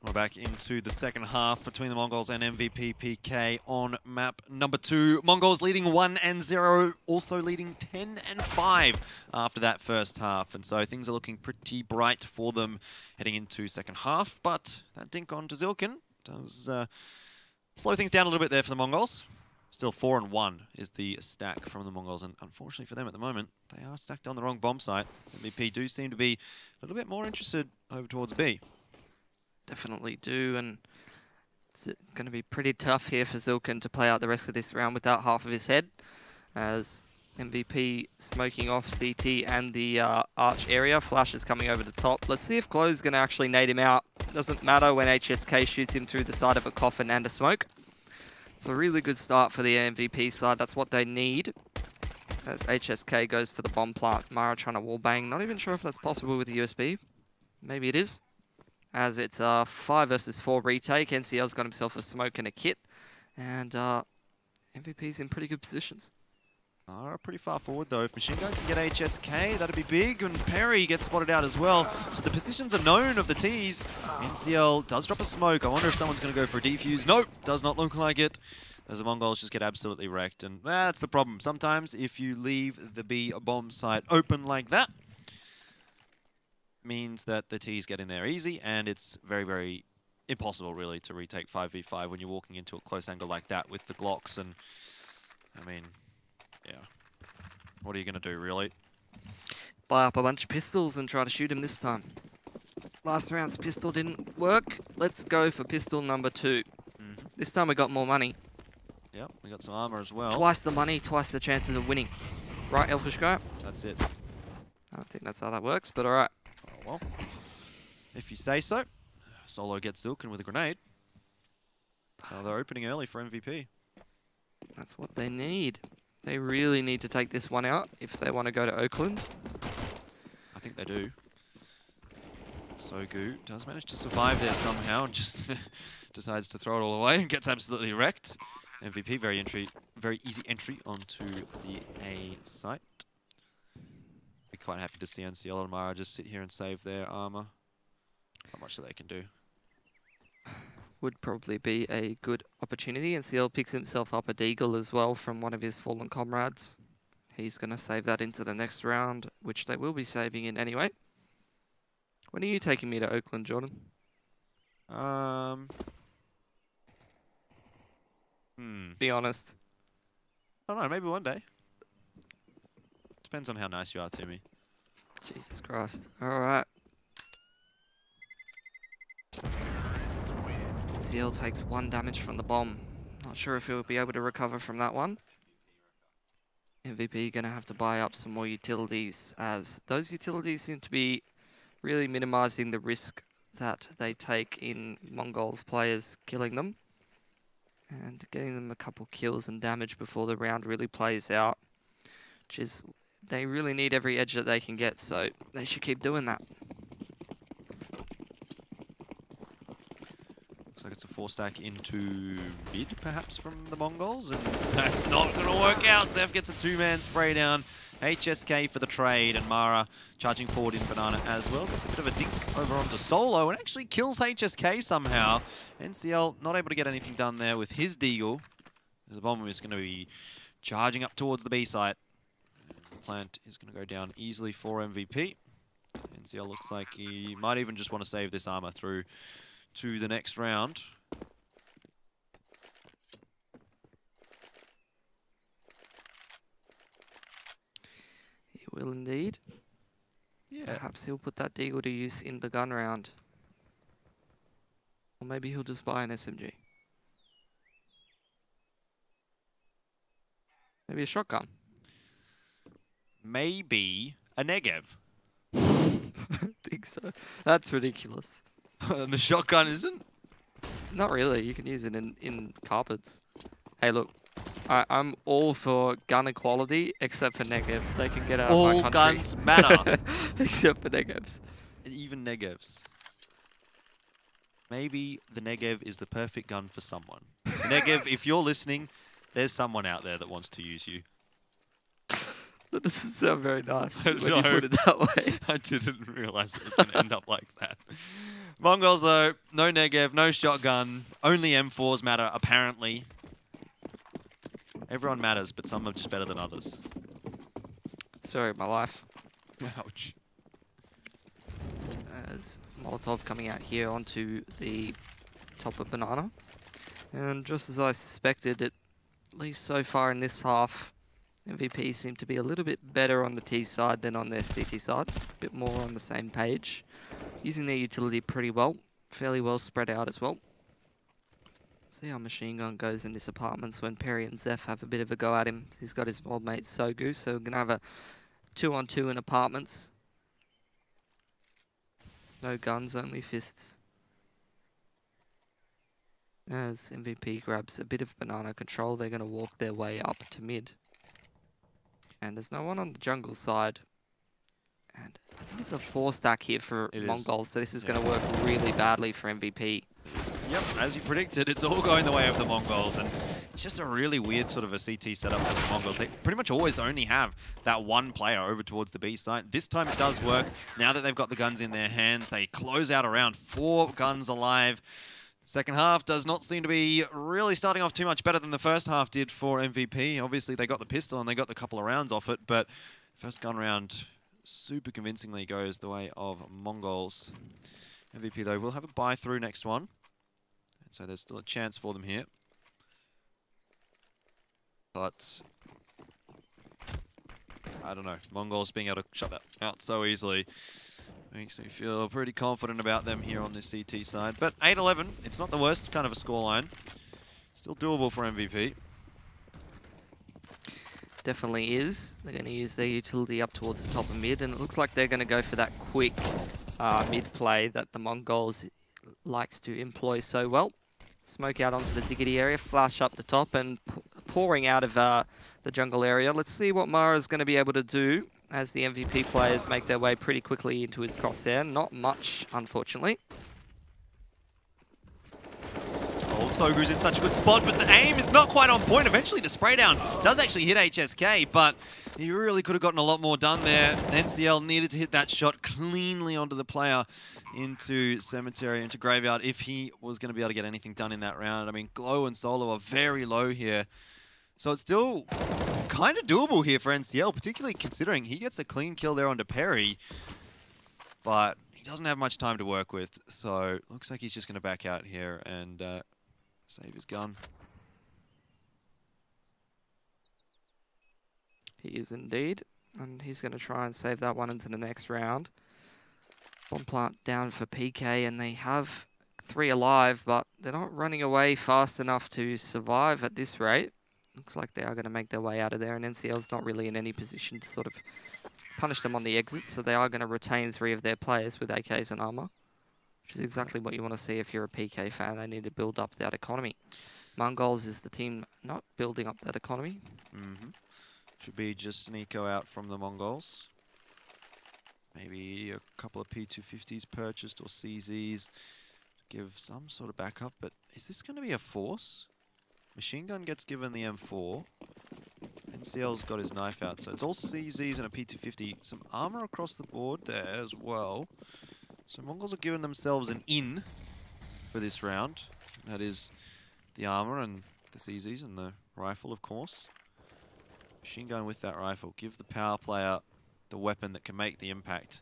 We're back into the second half between the Mongols and MVP PK on map number 2. Mongols leading 1-0, also leading 10-5 after that first half. And so things are looking pretty bright for them heading into second half. But that dink on to Zilkin does slow things down a little bit there for the Mongols. Still 4-1 is the stack from the Mongols, and unfortunately for them at the moment, they are stacked on the wrong bomb site. So MVP do seem to be a little bit more interested over towards B. Definitely do, and It's going to be pretty tough here for Zilkin to play out the rest of this round without half of his head, as MVP smoking off CT and the arch area. Flash is coming over the top. Let's see if Glow's going to actually nade him out. Doesn't matter when HSK shoots him through the side of a coffin and a smoke. It's a really good start for the MVP side. That's what they need. As HSK goes for the bomb plant. Mara trying to wallbang. Not even sure if that's possible with the USB. Maybe it is. As it's a 5 versus 4 retake. NCL's got himself a smoke and a kit. And MVP's in pretty good positions. Pretty far forward though. If Machine Gun can get HSK, that'd be big, and Perry gets spotted out as well. So the positions are known of the Ts. NCL does drop a smoke. I wonder if someone's going to go for a defuse. Nope, does not look like it. As the Mongols just get absolutely wrecked, and that's the problem. Sometimes if you leave the B bomb site open like that, means that the Ts get in there easy, and it's very, very impossible really to retake 5v5 when you're walking into a close angle like that with the Glocks. And I mean, yeah. What are you going to do, really? Buy up a bunch of pistols and try to shoot him this time. Last round's pistol didn't work. Let's go for pistol number 2. This time we got more money. Yep, we got some armor as well. Twice the money, twice the chances of winning. Right, Elfish guy? That's it. I don't think that's how that works, but alright. Oh, well, if you say so. Solo gets Zilkin with a grenade. They're opening early for MVP. That's what they need. They really need to take this one out if they want to go to Oakland. I think they do. Sogu does manage to survive there somehow and just decides to throw it all away and gets absolutely wrecked. MVP, very easy entry onto the A site. Be quite happy to see NCL and Mara just sit here and save their armor. Not much that they can do. Would probably be a good opportunity. NCL picks himself up a deagle as well from one of his fallen comrades. He's going to save that into the next round, which they will be saving in anyway. When are you taking me to Oakland, Jordan? Be honest. I don't know, maybe one day. Depends on how nice you are to me. Jesus Christ. Alright. NCL takes 1 damage from the bomb. Not sure if he'll be able to recover from that one. MVP gonna have to buy up some more utilities, as those utilities seem to be really minimizing the risk that they take in Mongols players killing them. And getting them a couple kills and damage before the round really plays out. Which is, they really need every edge that they can get, so they should keep doing that. Looks like it's a 4-stack into mid, perhaps, from the Mongols, and that's not going to work out. Zev gets a 2-man spray down. HSK for the trade, and Mara charging forward in Banana as well. Gets a bit of a dink over onto Solo, and actually kills HSK somehow. NCL not able to get anything done there with his deagle. The bomber is going to be charging up towards the B site. The plant is going to go down easily for MVP. NCL looks like he might even just want to save this armor through to the next round. He will indeed. Yeah. Perhaps he'll put that deagle to use in the gun round. Or maybe he'll just buy an SMG. Maybe a shotgun. Maybe a Negev. I don't think so. That's ridiculous. And the shotgun isn't? Not really. You can use it in carpets. Hey, look. I'm all for gun equality, except for Negevs. They can get out of my country. All guns matter. Except for Negevs. Even Negevs. Maybe the Negev is the perfect gun for someone. Negev, if you're listening, there's someone out there that wants to use you. That doesn't sound very nice when No. you put it that way. I didn't realize it was going to end up like that. Mongols, though, no Negev, no shotgun. Only M4s matter, apparently. Everyone matters, but some are just better than others. Story of my life. Ouch. As Molotov coming out here onto the top of Banana. And just as I suspected, at least so far in this half, MVP seem to be a little bit better on the T side than on their CT side. A bit more on the same page. Using their utility pretty well. Fairly well spread out as well. See how Machine Gun goes in this apartments when Perry and Zeph have a bit of a go at him. He's got his old mate Sogu, so we're going to have a 2-on-2 in apartments. No guns, only fists. As MVP grabs a bit of banana control, they're going to walk their way up to mid. And there's no one on the jungle side. And I think it's a 4-stack here for Mongolz, so this is going to work really badly for MVP. Yep, as you predicted, it's all going the way of the Mongols, and it's just a really weird sort of a CT setup for the Mongols. They pretty much always only have that one player over towards the B site. This time it does work. Now that they've got the guns in their hands, they close out around 4 guns alive. Second half does not seem to be really starting off too much better than the first half did for MVP. Obviously, they got the pistol and they got the couple of rounds off it, but first gun round super convincingly goes the way of Mongols. MVP, though, will have a buy through next one. So there's still a chance for them here. But I don't know. Mongols being able to shut that out so easily makes me feel pretty confident about them here on this CT side. But 8-11, it's not the worst kind of a scoreline. Still doable for MVP. Definitely is. They're going to use their utility up towards the top of mid, and it looks like they're going to go for that quick mid play that the Mongols likes to employ so well. Smoke out onto the diggity area, flash up the top, and pouring out of the jungle area. Let's see what Mara's going to be able to do as the MVP players make their way pretty quickly into his crosshair. Not much, unfortunately. Old Sogu's in such a good spot, but the aim is not quite on point. Eventually, the spray down does actually hit HSK, but he really could have gotten a lot more done there. NCL needed to hit that shot cleanly onto the player into Cemetery, into Graveyard, if he was going to be able to get anything done in that round. I mean, Glow and Solo are very low here. So it's still kind of doable here for NCL, particularly considering he gets a clean kill there onto Perry, but he doesn't have much time to work with. So looks like he's just going to back out here and save his gun. He is indeed, and he's going to try and save that one into the next round. Bomb plant down for PK, and they have 3 alive, but they're not running away fast enough to survive at this rate. Looks like they are going to make their way out of there, and NCL's not really in any position to sort of punish them on the exit, so they are going to retain 3 of their players with AKs and armor, which is exactly what you want to see if you're a PK fan. They need to build up that economy. Mongolz is the team not building up that economy. Should be just Nico out from the Mongols. Maybe a couple of P250s purchased or CZs to give some sort of backup, but is this going to be a force? Machine Gun gets given the M4. NCL's got his knife out, so it's all CZs and a P250. Some armor across the board there as well. So Mongols are giving themselves an in for this round. That is the armor and the CZs and the rifle, of course. Machine Gun with that rifle. Give the power player the weapon that can make the impact.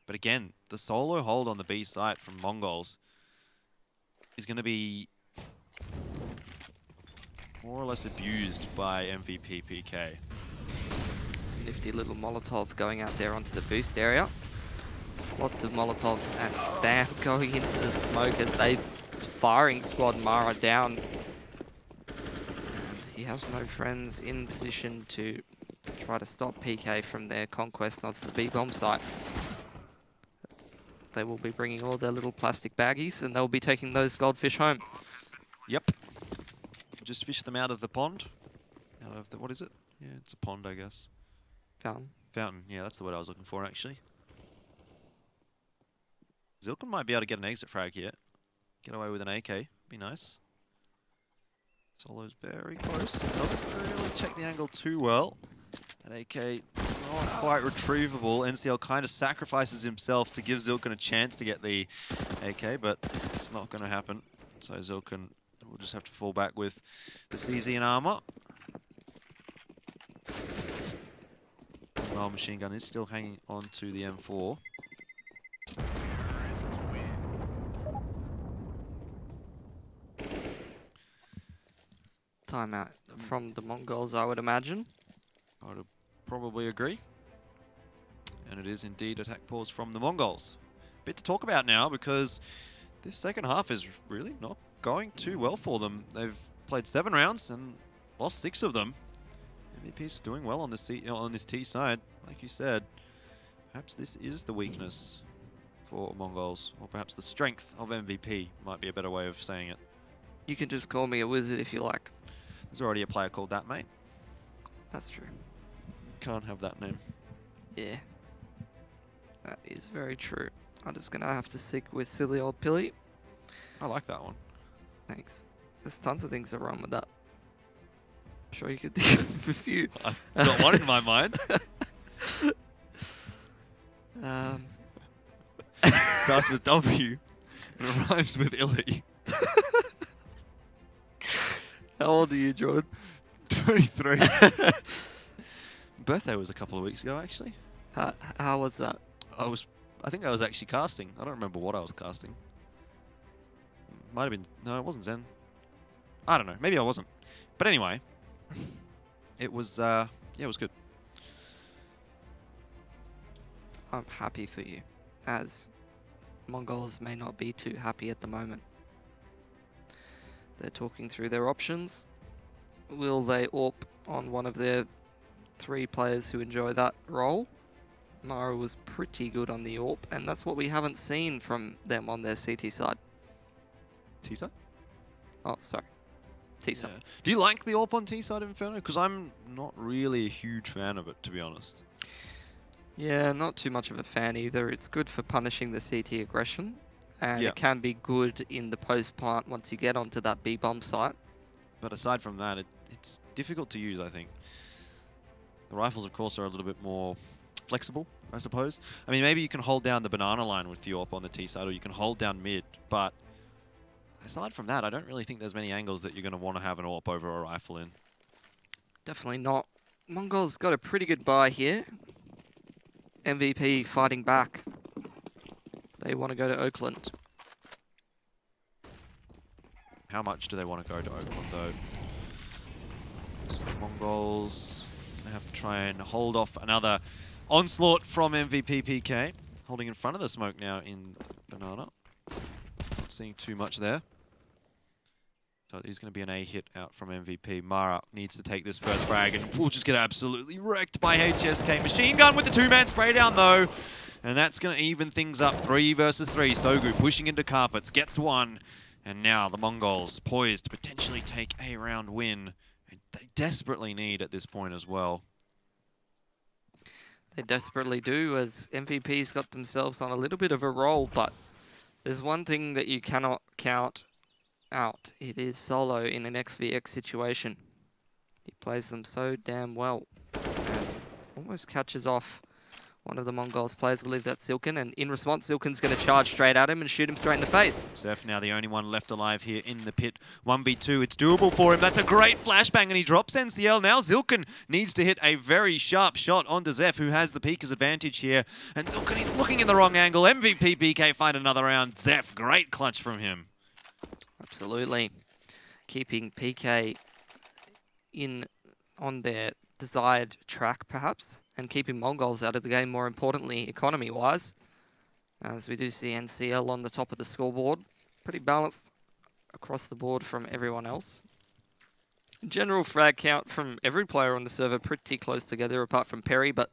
But again, the solo hold on the B site from Mongols is going to be more or less abused by MVP PK. Some nifty little Molotov going out there onto the boost area. Lots of Molotovs and spam going into the smoke as they firing squad Mara down. And he has no friends in position to try to stop PK from their conquest of the B-bomb site. They will be bringing all their little plastic baggies and they'll be taking those goldfish home. Yep. Just fish them out of the pond. Out of the, what is it? Yeah, it's a pond, I guess. Fountain. Fountain, yeah, that's the word I was looking for, actually. Zilkin might be able to get an exit frag here. Get away with an AK. Be nice. Solo's very close. Doesn't really check the angle too well. That AK not quite retrievable. NCL kind of sacrifices himself to give Zilkin a chance to get the AK, but it's not going to happen. So Zilkin will just have to fall back with the CZ and armor. While Machine Gun is still hanging on to the M4. Timeout from the Mongols, I would imagine. I would probably agree. And it is indeed attack pause from the Mongols. Bit to talk about now because this second half is really not going too well for them. They've played 7 rounds and lost 6 of them. MVP's doing well on this T side, like you said. Perhaps this is the weakness for Mongols, or perhaps the strength of MVP might be a better way of saying it. You can just call me a wizard if you like. There's already a player called that, mate. That's true. Can't have that name. Yeah. That is very true. I'm just going to have to stick with silly old Pilly. I like that one. Thanks. There's tons of things that are wrong with that. I'm sure you could think of a few. I've got one in my mind. Starts with W and rhymes with Illy. How old are you, Jordan? 23. Birthday was a couple of weeks ago, actually. How was that? I think I was actually casting. I don't remember what I was casting. Might have been... No, it wasn't Zen. I don't know. Maybe I wasn't. But anyway, it was... yeah, it was good. I'm happy for you, as Mongols may not be too happy at the moment. They're talking through their options. Will they AWP on one of their 3 players who enjoy that role? Mara was pretty good on the AWP, and that's what we haven't seen from them on their CT side. T side? Oh, sorry. T side. Yeah. Do you like the AWP on T side Inferno? Because I'm not really a huge fan of it, to be honest. Yeah, not too much of a fan either. It's good for punishing the CT aggression, and Yeah. it can be good in the post-plant once you get onto that B-bomb site. But aside from that, it's difficult to use, I think. The rifles, of course, are a little bit more flexible, I suppose. I mean, maybe you can hold down the banana line with the AWP on the T side, or you can hold down mid, but aside from that, I don't really think there's many angles that you're going to want to have an AWP over a rifle in. Definitely not. Mongols got a pretty good buy here. MVP fighting back. They want to go to Oakland. How much do they want to go to Oakland, though? So the Mongols going to have to try and hold off another onslaught from MVP PK. Holding in front of the smoke now in banana. Not seeing too much there. So it is going to be an A hit out from MVP. Mara needs to take this first frag, and we'll just get absolutely wrecked by HSK. Machine gun with the 2-man spray down, though. And that's going to even things up. 3 versus 3. Sogu pushing into carpets, gets 1. And now the Mongols poised to potentially take a round win. They desperately need at this point as well. They desperately do, as MVP's got themselves on a little bit of a roll, but there's one thing that you cannot count out. It is Solo in an XVX situation. He plays them so damn well and almost catches off one of the Mongols players. I believe that's Silken, and in response, Silken's going to charge straight at him and shoot him straight in the face. Zeph now the only one left alive here in the pit. 1v2, it's doable for him. That's a great flashbang, and he drops NCL. Now Zilken needs to hit a very sharp shot onto Zeph, who has the Peeker's advantage here. And Zilken, he's looking in the wrong angle. MVP PK find another round. Zeph, great clutch from him. Absolutely. Keeping PK on their desired track, perhaps, and keeping Mongols out of the game, more importantly, economy-wise. As we do see NCL on the top of the scoreboard. Pretty balanced across the board from everyone else. General frag count from every player on the server pretty close together, apart from Perry, but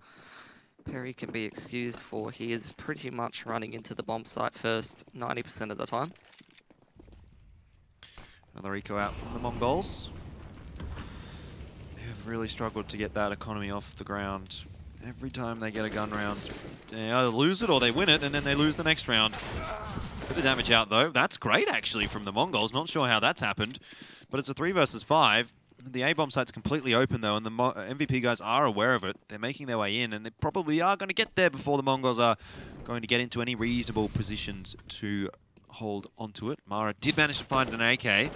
Perry can be excused for he is pretty much running into the bomb site first 90% of the time. Another eco out from the Mongols. They have really struggled to get that economy off the ground. Every time they get a gun round, they either lose it or they win it, and then they lose the next round. Bit of damage out, though. That's great, actually, from the Mongols. Not sure how that's happened, but it's a 3 versus 5. The A-bomb site's completely open, though, and the MVP guys are aware of it. They're making their way in, and they probably are going to get there before the Mongols are going to get into any reasonable positions to hold onto it. Mara did manage to find an AK.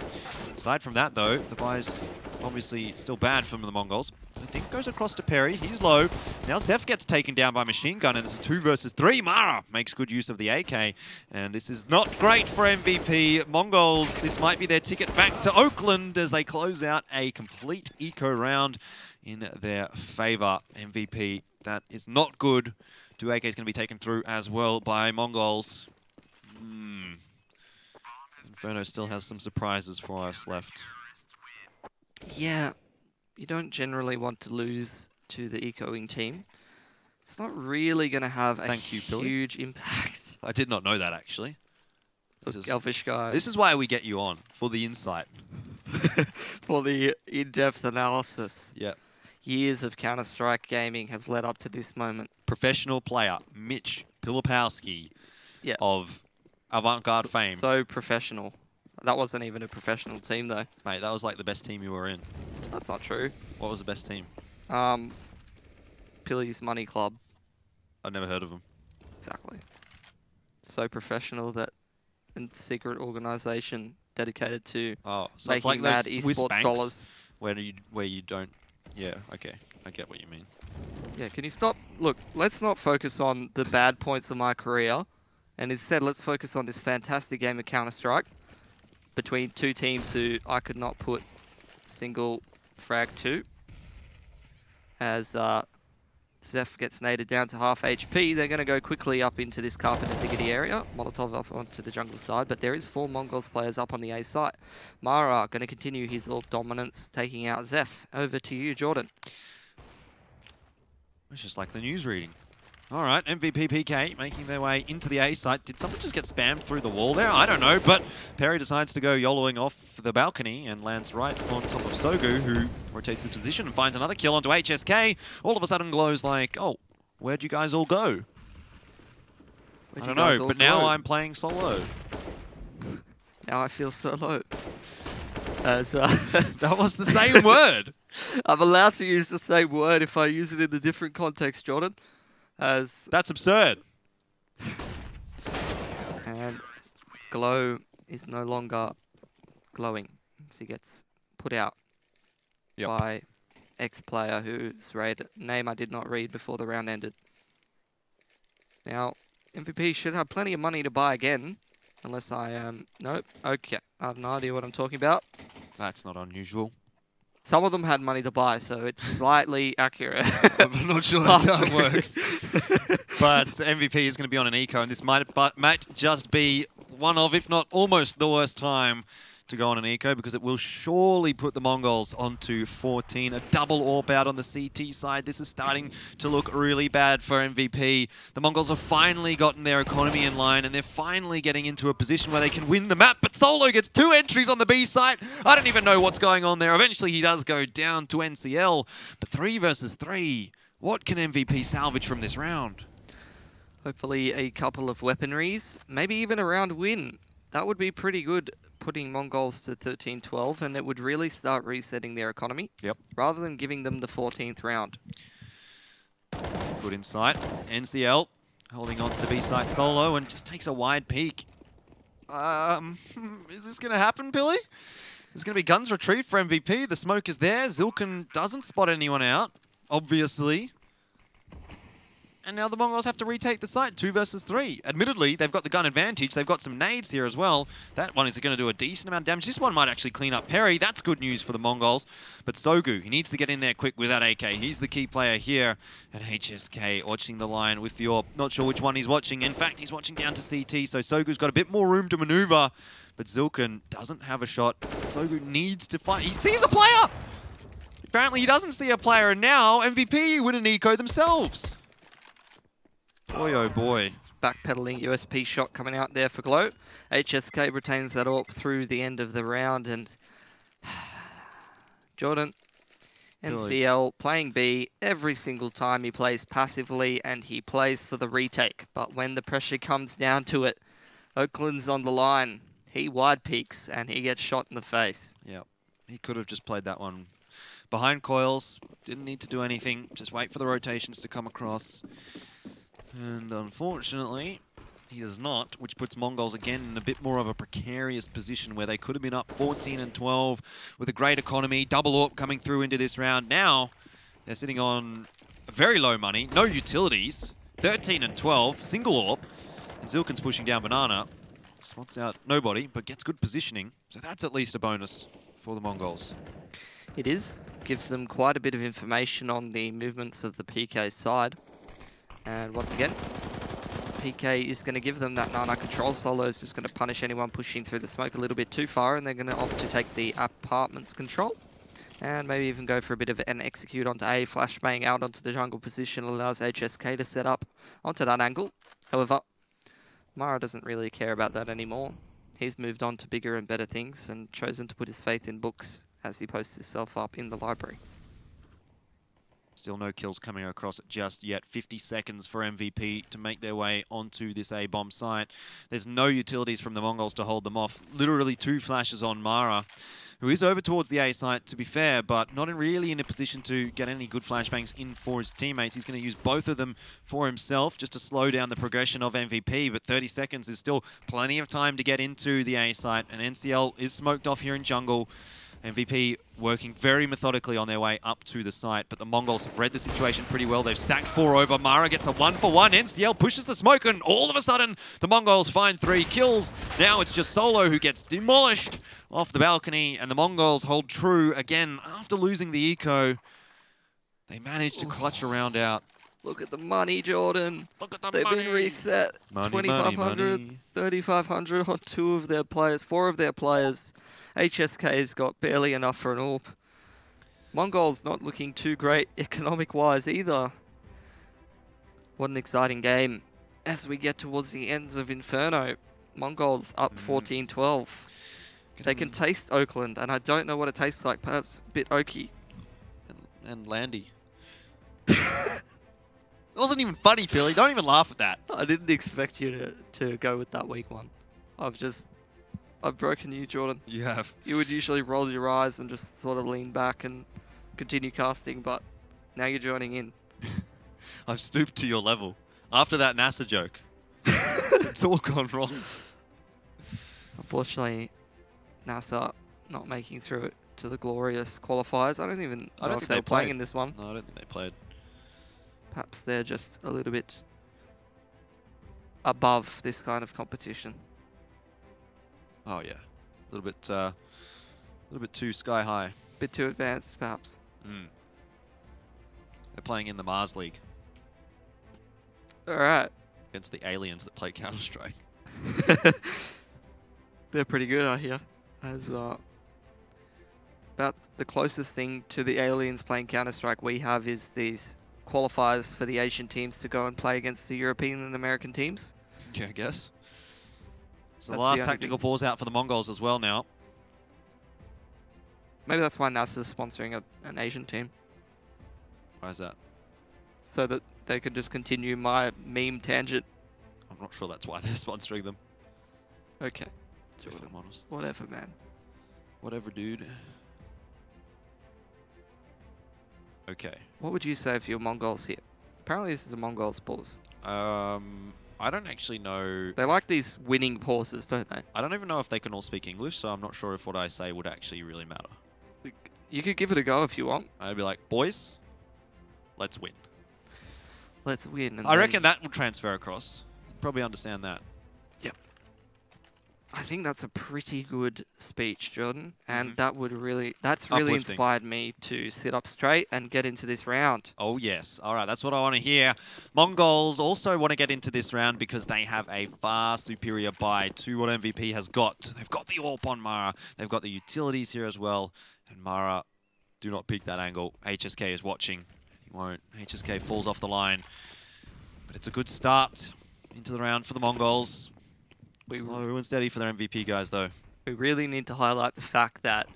Aside from that, though, the buy's obviously still bad from the Mongols. I think goes across to Perry. He's low. Now Zeph gets taken down by Machine Gun, and it's a 2 versus 3. Mara makes good use of the AK, and this is not great for MVP. Mongols, this might be their ticket back to Oakland as they close out a complete eco round in their favor. MVP, that is not good. 2 AKs going to be taken through as well by Mongols. Doesn't Inferno still has some surprises for us left. Yeah, you don't generally want to lose to the ecoing team. It's not really going to have a huge impact. I did not know that, actually. Look, Selfish guy. This is why we get you on, for the insight. For the in-depth analysis. Yep. Years of Counter-Strike gaming have led up to this moment. Professional player, Mitch Pilipowski of Avant-Garde fame. So professional. That wasn't even a professional team, though. Mate, that was like the best team you were in. That's not true. What was the best team? Pilly's Money Club. I've never heard of them. Exactly. So professional that a secret organization dedicated to so it's making like mad those Swiss esports banks dollars. where you don't. Yeah, okay. I get what you mean. Yeah, can you stop? Look, let's not focus on the bad points of my career, and instead let's focus on this fantastic game of Counter-Strike between two teams who I could not put single frag to. As Zeph gets naded down to half HP, they're going to go quickly up into this carpet and diggity area. Molotov up onto the jungle side, but there is 4 Mongols players up on the A site. Mara going to continue his AWP dominance, taking out Zeph. Over to you, Jordan. It's just like the news reading. All right, MVP PK making their way into the A site. Did someone just get spammed through the wall there? I don't know, but Perry decides to go YOLOing off the balcony and lands right on top of Sogu, who rotates his position and finds another kill onto HSK. All of a sudden Glow's like, oh, where'd you guys all go? I don't know, but now I'm playing solo. Now I feel so low. As, that was the same word. I'm allowed to use the same word if I use it in a different context, Jordan. That's absurd. And Glow is no longer glowing. So he gets put out by ex-player whose name I did not read before the round ended. Now, MVP should have plenty of money to buy again. Unless I am... nope. Okay. I have no idea what I'm talking about. That's not unusual. Some of them had money to buy, so it's slightly accurate. I'm not sure that's how it works. But MVP is going to be on an eco, and this might just be one of, if not almost the worst time to go on an eco, because it will surely put the Mongols onto 14. A double AWP out on the CT side. This is starting to look really bad for MVP. The Mongols have finally gotten their economy in line, and they're finally getting into a position where they can win the map, but Solo gets 2 entries on the B site. I don't even know what's going on there. Eventually he does go down to NCL, but 3 versus 3. What can MVP salvage from this round? Hopefully a couple of weaponries, maybe even a round win. That would be pretty good, putting Mongols to 13-12, and it would really start resetting their economy. Yep. Rather than giving them the 14th round. Good insight. NCL holding on to the B site solo and just takes a wide peek. Is this going to happen, Billy? There's going to be guns retrieved for MVP. The smoke is there. Zilkin doesn't spot anyone out, obviously. And now the Mongols have to retake the site, 2 versus 3. Admittedly, they've got the gun advantage. They've got some nades here as well. That one is going to do a decent amount of damage. This one might actually clean up Perry. That's good news for the Mongols. But Sogu, he needs to get in there quick with that AK. He's the key player here. And HSK watching the line with the AWP. Not sure which one he's watching. In fact, he's watching down to CT. So Sogu's got a bit more room to maneuver. But Zilkin doesn't have a shot. Sogu needs to fight. He sees a player! Apparently he doesn't see a player. And now MVP win an eco themselves. Boy, oh boy. Backpedaling USP shot coming out there for Glow. HSK retains that AWP through the end of the round, and Jordan, NCL playing B every single time he plays passively, and he plays for the retake. But when the pressure comes down to it, Oakland's on the line. He wide peaks, and he gets shot in the face. Yep. He could have just played that one behind coils. Didn't need to do anything. Just wait for the rotations to come across. And unfortunately, he does not, which puts Mongols again in a bit more of a precarious position where they could have been up 14-12 with a great economy, double AWP coming through into this round. Now, they're sitting on very low money, no utilities, 13-12, single AWP, and Zilkin's pushing down Banana. Spots out nobody, but gets good positioning, so that's at least a bonus for the Mongols. It is. Gives them quite a bit of information on the movements of the PK side. And once again, PK is going to give them that Nana control. Solo is just going to punish anyone pushing through the smoke a little bit too far, and they're going to opt to take the apartments control. And maybe even go for a bit of an execute onto A. Flashbang out onto the jungle position allows HSK to set up onto that angle. However, Mara doesn't really care about that anymore. He's moved on to bigger and better things and chosen to put his faith in books as he posts himself up in the library. Still no kills coming across just yet. 50 seconds for MVP to make their way onto this A-bomb site. There's no utilities from the Mongols to hold them off. Literally 2 flashes on Mara, who is over towards the A site, to be fair, but not really in a position to get any good flashbangs in for his teammates. He's going to use both of them for himself just to slow down the progression of MVP, but 30 seconds is still plenty of time to get into the A site, and NCL is smoked off here in jungle. MVP working very methodically on their way up to the site, but the Mongols have read the situation pretty well. They've stacked 4 over. Mara gets a 1-for-1. NCL pushes the smoke, and all of a sudden, the Mongols find 3 kills. Now it's just Solo who gets demolished off the balcony, and the Mongols hold true again after losing the eco. They managed to clutch a round out. Look at the money, Jordan. Look at the They've money. been reset. 2,500, 3,500 on 2 of their players, 4 of their players. HSK's got barely enough for an AWP. Mongols not looking too great economic-wise either. What an exciting game. As we get towards the ends of Inferno, Mongols up 14-12. They can taste Oakland, and I don't know what it tastes like. Perhaps a bit oaky. And Landy. It wasn't even funny, Billy. Don't even laugh at that. I didn't expect you to go with that weak one. I've broken you, Jordan. You have. You would usually roll your eyes and just sort of lean back and continue casting, but now you're joining in. I've stooped to your level. After that NASA joke. It's all gone wrong. Unfortunately, NASA not making through it to the glorious qualifiers. I don't even know if they're playing in this one. No, I don't think they played. Perhaps they're just a little bit above this kind of competition. Oh yeah, a little bit too sky high. Bit too advanced, perhaps. They're playing in the Mars League All right. against the aliens that play Counter-Strike. They're pretty good, I hear. As about the closest thing to the aliens playing Counter-Strike we have is these qualifiers for the Asian teams to go and play against the European and American teams. Yeah, I guess. So the That's last the only tactical pause out for the Mongols as well now. Maybe that's why NASA's sponsoring an Asian team. Why is that? So that they could just continue my meme tangent. I'm not sure that's why they're sponsoring them. Okay. If I'm honest. Whatever, man. Whatever, dude. Okay. What would you say if you're Mongols here? Apparently this is a Mongols pause. I don't actually know. They like these winning pauses, don't they? I don't even know if they can all speak English, so I'm not sure if what I say would actually really matter. You could give it a go if you want. I'd be like, boys, let's win. Let's win. And I reckon that will transfer across. Probably understand that. Yep. I think that's a pretty good speech, Jordan. And that's really Uplifting. inspired me to sit up straight and get into this round. Oh, yes. All right, that's what I want to hear. Mongols also want to get into this round because they have a far superior buy to what MVP has got. They've got the AWP on Mara. They've got the utilities here as well. And Mara, do not peek that angle. HSK is watching. He won't. HSK falls off the line. But it's a good start into the round for the Mongols. Slow and steady for their MVP guys, though. We really need to highlight the fact that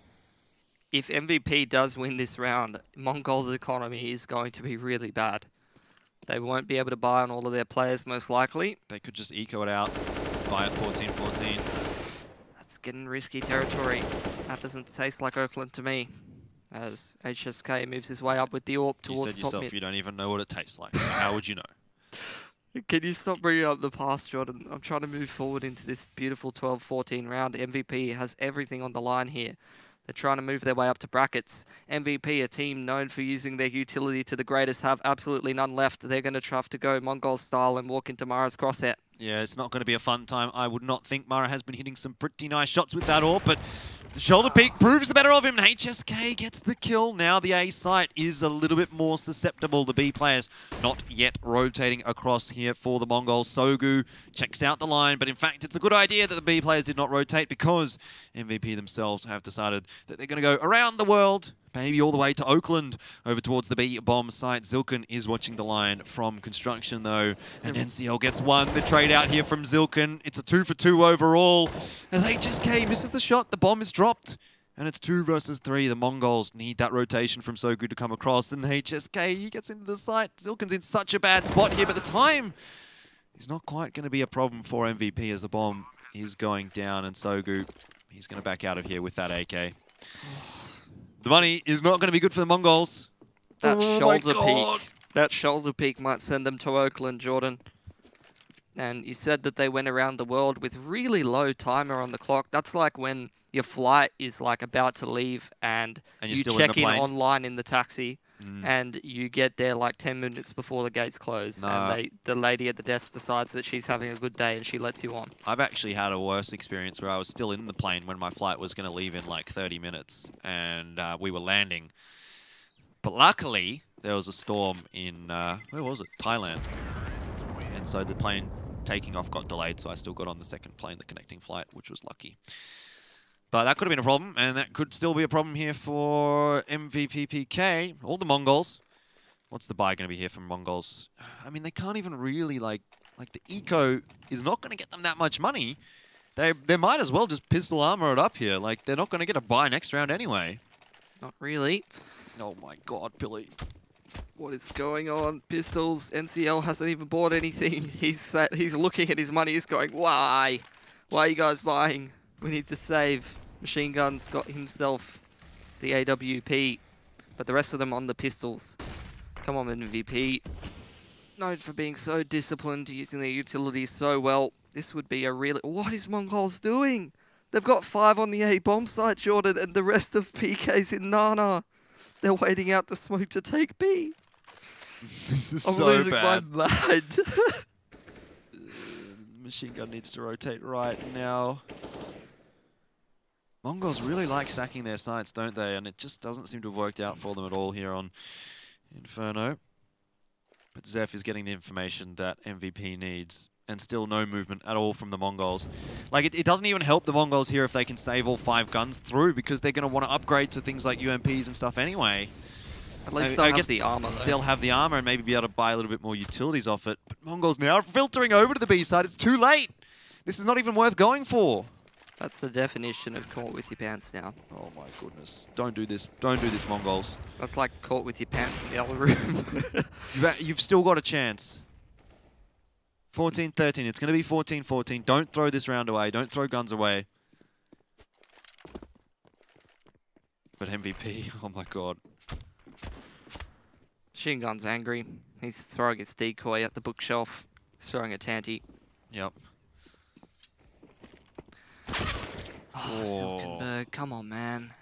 if MVP does win this round, Mongols' economy is going to be really bad. They won't be able to buy on all of their players, most likely. They could just eco it out, buy it 14-14. That's getting risky territory. That doesn't taste like Oakland to me. As HSK moves his way up with the AWP towards You said top yourself mid. you don't even know what it tastes like. How would you know? Can you stop bringing up the past, Jordan? I'm trying to move forward into this beautiful 12-14 round. MVP has everything on the line here. They're trying to move their way up to brackets. MVP, a team known for using their utility to the greatest, have absolutely none left. They're going to have to go Mongol style and walk into Mara's crosshair. Yeah, it's not going to be a fun time. I would not think Mara has been hitting some pretty nice shots with that AWP, but the shoulder peek proves the better of him. HSK gets the kill. Now the A site is a little bit more susceptible. The B players not yet rotating across here for the Mongols. Sogu checks out the line, but in fact, it's a good idea that the B players did not rotate because MVP themselves have decided that they're going to go around the world, maybe all the way to Oakland, over towards the B-bomb site. Zilken is watching the line from construction, though. And NCL gets one. The trade out here from Zilken. It's a 2-for-2 overall. As HSK misses the shot, the bomb is dropped. And it's 2 versus 3. The Mongols need that rotation from Sogu to come across. And HSK, he gets into the site. Zilken's in such a bad spot here, but the time is not quite going to be a problem for MVP as the bomb is going down. And Sogu, he's going to back out of here with that AK. The money is not going to be good for the Mongols. That shoulder peek. That shoulder peek might send them to Oakland, Jordan. And you said that they went around the world with really low timer on the clock. That's like when your flight is like about to leave and you check in online in the taxi and you get there like 10 minutes before the gates close and the lady at the desk decides that she's having a good day and she lets you on. I've actually had a worse experience where I was still in the plane when my flight was going to leave in like 30 minutes and we were landing. But luckily, there was a storm in, where was it? Thailand. And so the plane taking off got delayed, so I still got on the second plane, the connecting flight, which was lucky. But that could have been a problem, and that could still be a problem here for MVPPK, or the Mongols. What's the buy going to be here from Mongols? I mean, they can't even really, like the eco is not going to get them that much money. They might as well just pistol armor it up here. Like, they're not going to get a buy next round anyway. Not really. Oh my god, Billy. What is going on? Pistols, NCL hasn't even bought anything. He's looking at his money, he's going, why? Why are you guys buying? We need to save. Machine Gun's got himself the AWP, but the rest of them on the pistols. Come on, MVP. Known for being so disciplined, using their utilities so well. This would be a really... What is Mongols doing? They've got 5 on the A bomb site, Jordan, and the rest of PK's in Nana. They're waiting out the smoke to take B. This is I'm so losing bad. my mind. Machine Gun needs to rotate right now. Mongols really like sacking their sites, don't they? And it just doesn't seem to have worked out for them at all here on Inferno. But Zeph is getting the information that MVP needs. And still no movement at all from the Mongols. Like, it doesn't even help the Mongols here if they can save all 5 guns through, because they're going to want to upgrade to things like UMPs and stuff anyway. At least they'll have the armor, though. They'll have the armor and maybe be able to buy a little bit more utilities off it. But Mongols now filtering over to the B side. It's too late. This is not even worth going for. That's the definition of caught with your pants down. Oh my goodness. Don't do this. Don't do this, Mongols. That's like caught with your pants in the other room. You've still got a chance. 14-13. It's going to be 14-14. Don't throw this round away. Don't throw guns away. But MVP, oh my god. Machine Gun's angry. He's throwing his decoy at the bookshelf. He's throwing a tanty. Yep. Oh, Silkenberg, come on, man.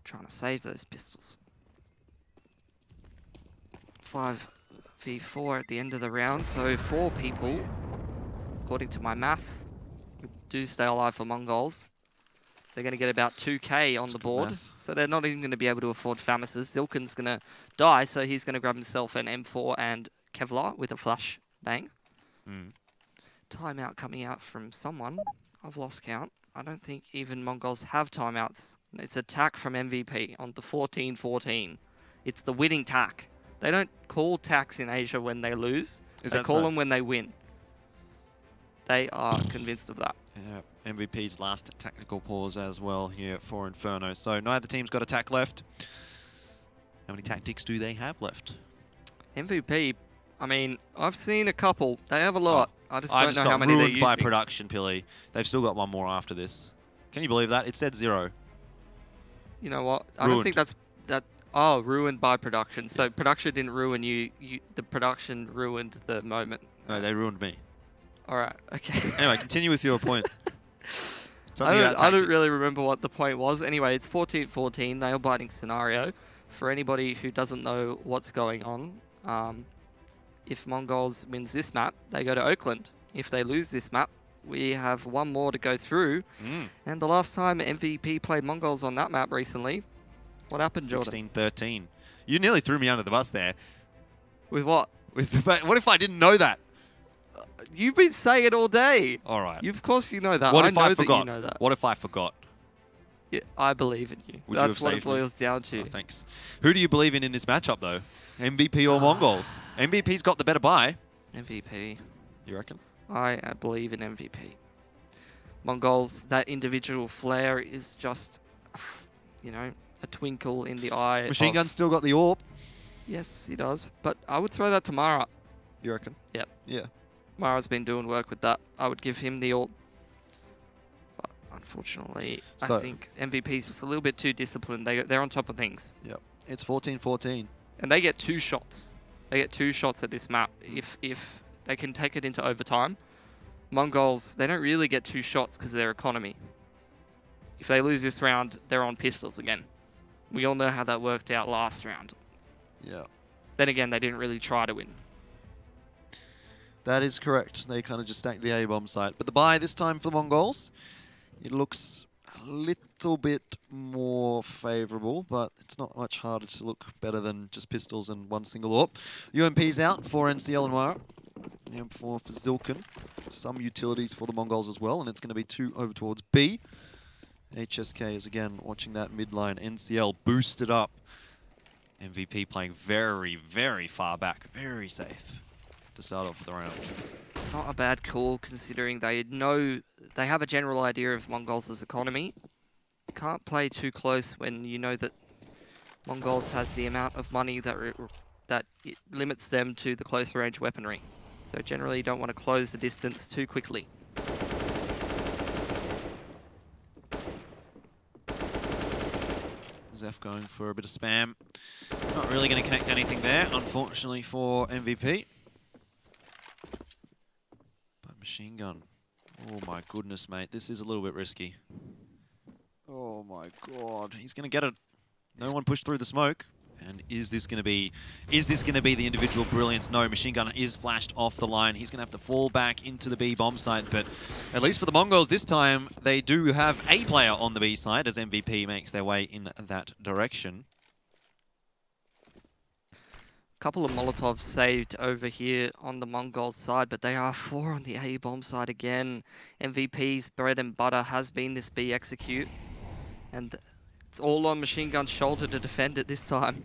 Trying to save those pistols. 5v4 at the end of the round, so 4 people, according to my math, do stay alive for Mongols. They're going to get about 2k on the board, so they're not even going to be able to afford Famises. Zilken's going to die, so he's going to grab himself an M4 and Kevlar with a flash bang. Timeout coming out from someone. I've lost count. I don't think even Mongols have timeouts. It's attack from MVP on the 14-14. It's the winning tack. They don't call tacks in Asia when they lose. They call them when they win. They are convinced of that. Yeah, MVP's last tactical pause as well here for Inferno. So neither team's got a tack left. How many tactics do they have left? MVP, I mean, I've seen a couple. They have a lot. I just don't know how many they're using. By production, Pilly. They've still got one more after this. Can you believe that? It said 0. You know what? I don't think that's... Oh, ruined by production. So production didn't ruin you. The production ruined the moment. No, they ruined me. All right. Okay. Anyway, continue with your point. I don't really remember what the point was. Anyway, it's 14-14, nail-biting scenario. For anybody who doesn't know what's going on, If Mongols wins this map, they go to Oakland. If they lose this map, we have one more to go through. And the last time MVP played Mongols on that map recently, what happened, Jordan? 16-13. You nearly threw me under the bus there. With what? With the, what if I didn't know that? You've been saying it all day. All right. Of course you know that. What if I know forgot? that you know that. What if I forgot? Yeah, I believe in you. Would you That's have what it saved me? boils down to. Oh, thanks. Who do you believe in this matchup, though? MVP or Mongols? MVP's got the better buy. MVP. You reckon? I believe in MVP. Mongols, that individual flair is just, you know, a twinkle in the eye. Machine Gun's still got the AWP. Yes, he does. But I would throw that to Mara. You reckon? Yep. Yeah. Mara's been doing work with that. I would give him the AWP. But unfortunately, I think MVP's just a little bit too disciplined. They're on top of things. Yep. It's 14-14. And they get 2 shots. They get 2 shots at this map. If they can take it into overtime, Mongols, they don't really get 2 shots because of their economy. If they lose this round, they're on pistols again. We all know how that worked out last round. Yeah. Then again, they didn't really try to win. That is correct. They kind of just stacked the A-bomb site. But the buy this time for the Mongols, it looks a little bit more favourable, but it's not much harder to look better than just pistols and one single AWP. UMP's out for NCL and Mara. And for Zilken. Some utilities for the Mongols as well, and it's going to be 2 over towards B. HSK is again watching that midline. NCL boosted up. MVP playing very, very far back. Very safe to start off the round. Not a bad call considering they know they have a general idea of Mongols' economy. You can't play too close when you know that Mongols has the amount of money that it limits them to the closer range weaponry. So generally you don't want to close the distance too quickly. Zeph going for a bit of spam. Not really going to connect anything there, unfortunately for MVP. But Machine Gun. Oh my goodness, mate. This is a little bit risky. Oh my god. He's going to get it. No one pushed through the smoke. And is this going to be the individual brilliance? No, Machine Gun is flashed off the line. He's going to have to fall back into the B bomb site. But at least for the Mongols this time, they do have a player on the B side as MVP makes their way in that direction. Couple of Molotovs saved over here on the Mongols side, but they are 4 on the A bomb side again. MVP's bread and butter has been this B execute. And it's all on Machine Gun's shoulder to defend it this time.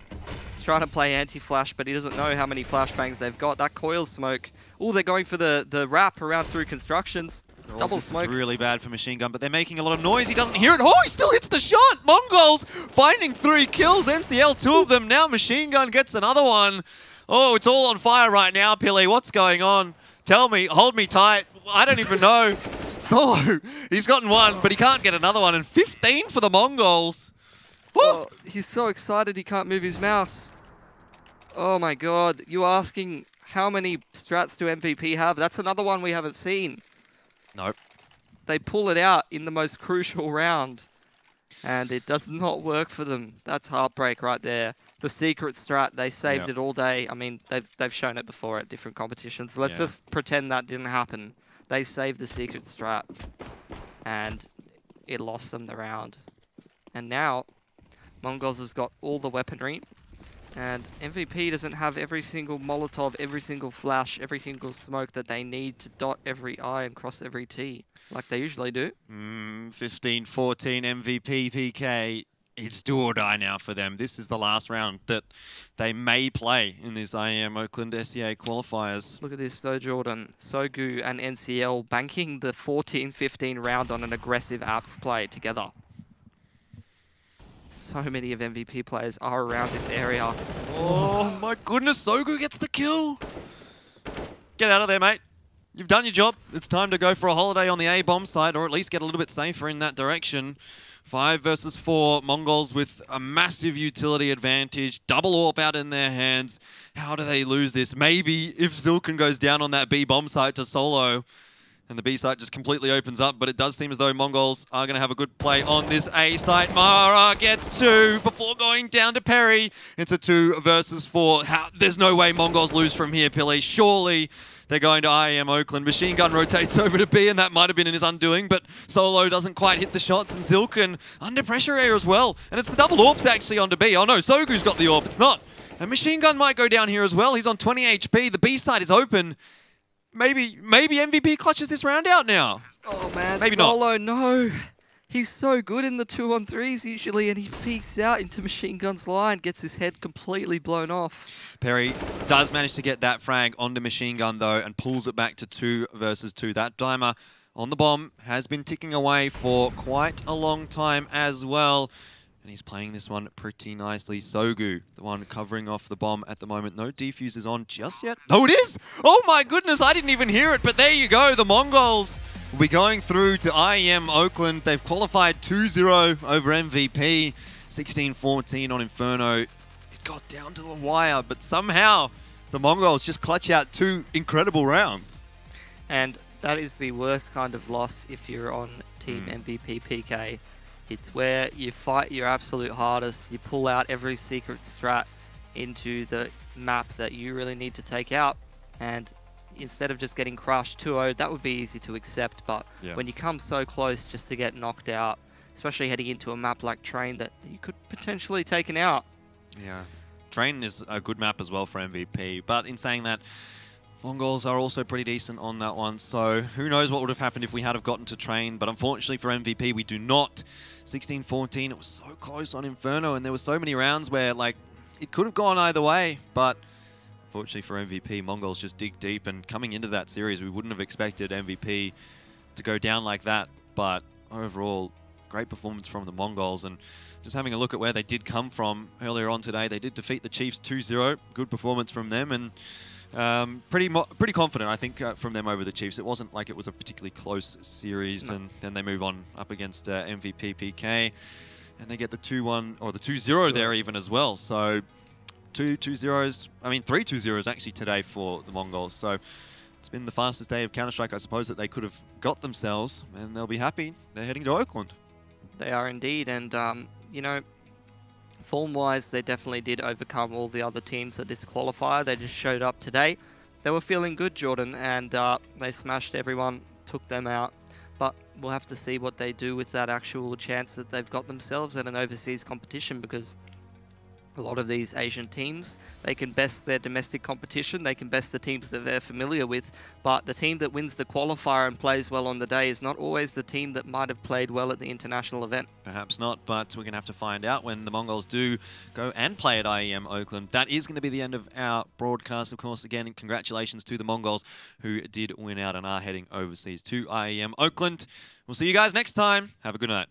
He's trying to play anti-flash, but he doesn't know how many flashbangs they've got. That coil smoke. Oh, they're going for the wrap around through constructions. Oh, Double this smoke. is really bad for Machine Gun, but they're making a lot of noise. He doesn't hear it. Oh, he still hits the shot. Mongols finding 3 kills. NCL, 2 of them. Now Machine Gun gets another one. Oh, it's all on fire right now, Pilly. What's going on? Tell me. Hold me tight. I don't even know. Solo. He's gotten 1, but he can't get another one. And 15 for the Mongols. Oh, he's so excited he can't move his mouse. Oh my god. You asking how many strats do MVP have? That's another one we haven't seen. Nope. They pull it out in the most crucial round. And it does not work for them. That's heartbreak right there. The secret strat, they saved it all day. I mean, they've shown it before at different competitions. Let's just pretend that didn't happen. They saved the secret strat. And it lost them the round. And now Mongols has got all the weaponry, and MVP doesn't have every single Molotov, every single flash, every single smoke that they need to dot every I and cross every T, like they usually do. 15-14 MVP PK. It's do or die now for them. This is the last round that they may play in this IEM Oakland SEA qualifiers. Look at this though, Jordan. Sogu and NCL banking the 14-15 round on an aggressive apps play together. So many of MVP players are around this area. Oh my goodness, Sogu gets the kill. Get out of there, mate. You've done your job. It's time to go for a holiday on the A-bomb side, or at least get a little bit safer in that direction. 5 versus 4, Mongols with a massive utility advantage. Double AWP out in their hands. How do they lose this? Maybe if Zilken goes down on that B-bomb site to solo, And the B site just completely opens up, but it does seem as though Mongols are going to have a good play on this A site. Mara gets 2 before going down to Perry. It's a 2 versus 4. There's no way Mongols lose from here, Pili. Surely they're going to IEM Oakland. Machine Gun rotates over to B, and that might have been in his undoing, but Solo doesn't quite hit the shots, and Zilken under pressure here as well. And it's the double AWPs actually onto B. Oh no, Sogu's got the AWP. It's not. And Machine Gun might go down here as well. He's on 20 HP. The B side is open. Maybe MVP clutches this round out now. Oh man, maybe Solo, not. No. He's so good in the 2-on-3s usually, and he peeks out into Machine Gun's line, gets his head completely blown off. Perry does manage to get that frag onto Machine Gun though, and pulls it back to 2 versus 2. That timer on the bomb has been ticking away for quite a long time as well. And he's playing this one pretty nicely. Sogu, the one covering off the bomb at the moment. No defusers on just yet. Oh, it is! Oh my goodness, I didn't even hear it, but there you go. The Mongols will be going through to IEM Oakland. They've qualified 2-0 over MVP, 16-14 on Inferno. It got down to the wire, but somehow the Mongols just clutch out 2 incredible rounds. And that is the worst kind of loss if you're on Team MVP PK. It's where you fight your absolute hardest, you pull out every secret strat into the map that you really need to take out, and instead of just getting crushed 2-0, that would be easy to accept, but when you come so close just to get knocked out, especially heading into a map like Train that you could potentially taken out. Yeah, Train is a good map as well for MVP, but in saying that, Mongols are also pretty decent on that one, so who knows what would have happened if we had have gotten to Train, but unfortunately for MVP, we do not. 16-14, it was so close on Inferno, and there were so many rounds where, like, it could have gone either way, but unfortunately for MVP, Mongols just dig deep, and coming into that series, we wouldn't have expected MVP to go down like that, but overall, great performance from the Mongols, and just having a look at where they did come from earlier on today, they did defeat the Chiefs 2-0, good performance from them, and pretty confident, I think, from them over the Chiefs. It wasn't like it was a particularly close series, and then they move on up against MVP PK, and they get the 2-1 or the 2-0 there even as well. So 3 2-0s actually today for the Mongols. So it's been the fastest day of Counter-Strike, I suppose, that they could have got themselves, and they'll be happy. They're heading to Oakland. They are indeed, and you know, form-wise, they definitely did overcome all the other teams at this qualifier. They just showed up today. They were feeling good, Jordan, and they smashed everyone, took them out. But we'll have to see what they do with that actual chance that they've got themselves at an overseas competition, because a lot of these Asian teams, they can best their domestic competition, they can best the teams that they're familiar with, but the team that wins the qualifier and plays well on the day is not always the team that might have played well at the international event. Perhaps not, but we're going to have to find out when the Mongols do go and play at IEM Oakland. That is going to be the end of our broadcast, of course. Again, congratulations to the Mongols, who did win out and are heading overseas to IEM Oakland. We'll see you guys next time. Have a good night.